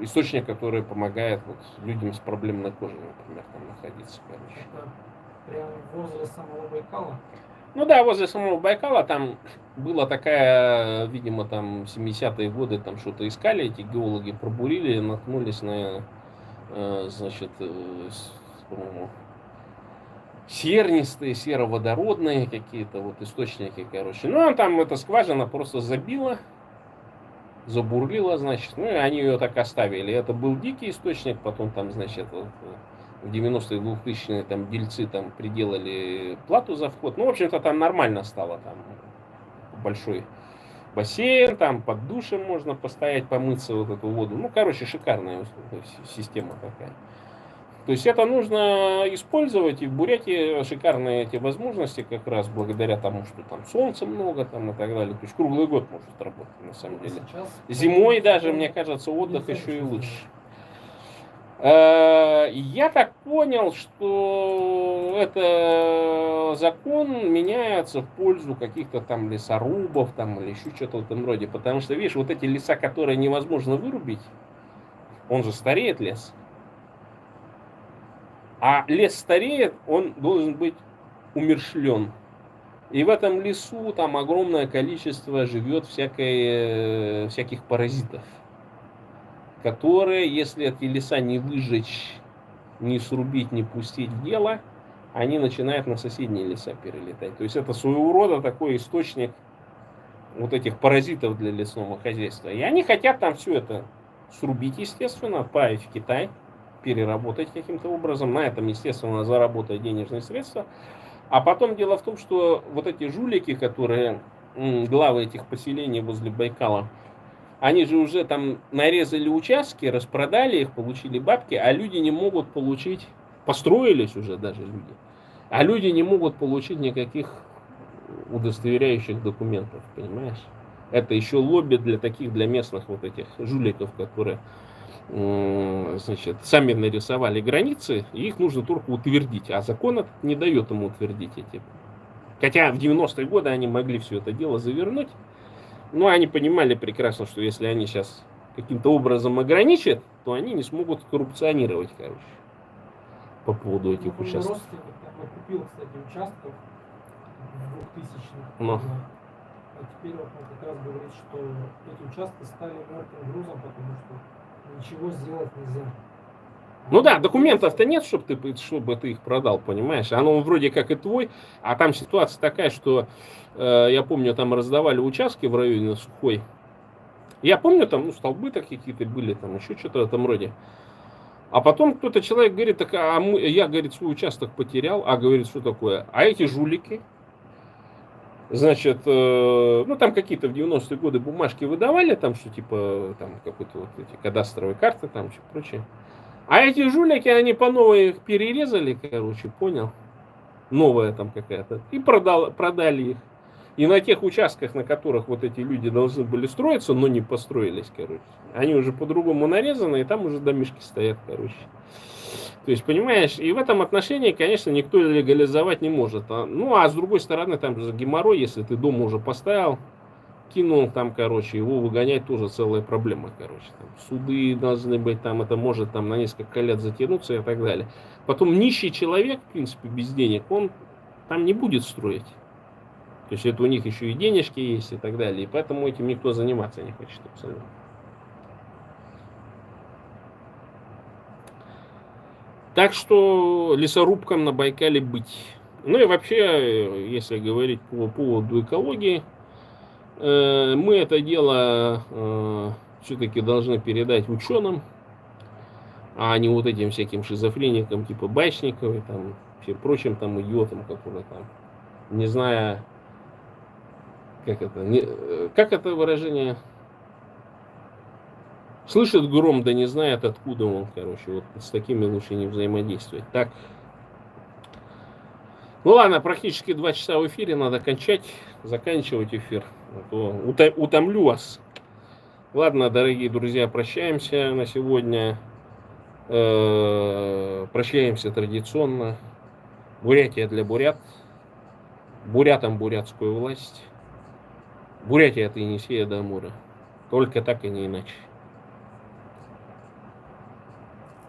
источник, который помогает вот людям с проблемной кожей, например, там находиться, короче. Это прям возле самого Байкала? Ну да, возле самого Байкала там была такая, видимо, там 70-е годы там что-то искали, эти геологи пробурили, наткнулись на, значит, по-моему, сернистые, сероводородные какие-то вот источники, короче. Ну, там эта скважина просто забила, забурлила, значит, ну, и они ее так оставили. Это был дикий источник, потом там, значит, вот, в 90-е, 2000-е там дельцы там приделали плату за вход. Ну, в общем-то, там нормально стало, там большой бассейн, там под душем можно постоять, помыться вот эту воду. Ну, короче, шикарная система такая. То есть это нужно использовать, и в Бурятии шикарные эти возможности, как раз благодаря тому, что там солнца много там и так далее. То есть круглый год может работать на самом деле. Зимой даже, мне кажется, отдых еще и лучше. Я так понял, что это закон меняется в пользу каких-то там лесорубов там, или еще что-то в этом роде. Потому что, видишь, вот эти леса, которые невозможно вырубить, он же стареет лес. А лес стареет, он должен быть умерщвлен. И в этом лесу там огромное количество живет всяких паразитов, которые, если эти леса не выжечь, не срубить, не пустить в дело, они начинают на соседние леса перелетать. То есть это своего рода такой источник вот этих паразитов для лесного хозяйства. И они хотят там все это срубить, естественно, отправить в Китай, переработать каким-то образом, на этом, естественно, заработать денежные средства. А потом дело в том, что вот эти жулики, которые главы этих поселений возле Байкала, они же уже там нарезали участки, распродали их, получили бабки, а люди не могут получить, построились уже даже люди, а люди не могут получить никаких удостоверяющих документов, понимаешь? Это еще лобби для местных вот этих жуликов, которые значит, сами нарисовали границы, и их нужно только утвердить, а закон этот не дает ему утвердить эти. Хотя в 90-е годы они могли все это дело завернуть, но они понимали прекрасно, что если они сейчас каким-то образом ограничат, то они не смогут коррупционировать, короче, по поводу этих участков. Родственник купил, кстати, участков в 2000-х. Но. А теперь вот он как раз говорит, что эти участки стали мертвым грузом, потому что ничего сделать нельзя. Ну да, документов-то нет, чтобы ты их продал, понимаешь? Оно вроде как и твой, а там ситуация такая, что я помню, там раздавали участки в районе Сухой. Я помню, там столбы какие-то были, там еще что-то в этом роде. А потом кто-то человек говорит, так, я, говорит, свой участок потерял, а говорит, что такое? А эти жулики, значит, ну там какие-то в 90-е годы бумажки выдавали, там что типа, там какой-то вот эти кадастровые карты, там что прочее. А эти жулики, они по новой их перерезали, короче, понял? Новая там какая-то. И продали их. И на тех участках, на которых вот эти люди должны были строиться, но не построились, короче. Они уже по-другому нарезаны, и там уже домишки стоят, короче. То есть, понимаешь, и в этом отношении, конечно, никто легализовать не может. Ну, а с другой стороны, там же геморрой, если ты дома уже поставил, кинул там, короче, его выгонять тоже целая проблема, короче. Там суды должны быть, там это может там на несколько лет затянуться и так далее. Потом нищий человек, в принципе, без денег, он там не будет строить. То есть это у них еще и денежки есть и так далее. И поэтому этим никто заниматься не хочет абсолютно. Так что лесорубкам на Байкале быть. Ну и вообще, если говорить по поводу экологии, мы это дело все-таки должны передать ученым. а не вот этим всяким шизофреникам типа Бачниковой, там, всем прочим там идиотам, которые там, не зная, как это выражение, слышит гром, да не знает, откуда он, короче, вот с такими лучше не взаимодействовать. Так, ну ладно, практически 2 часа в эфире, надо заканчивать эфир, а то утомлю вас. Ладно, дорогие друзья, прощаемся на сегодня. Прощаемся традиционно. Бурятия для бурят. Бурятам бурятскую власть. Бурятия от Енисея до Амура. Только так и не иначе.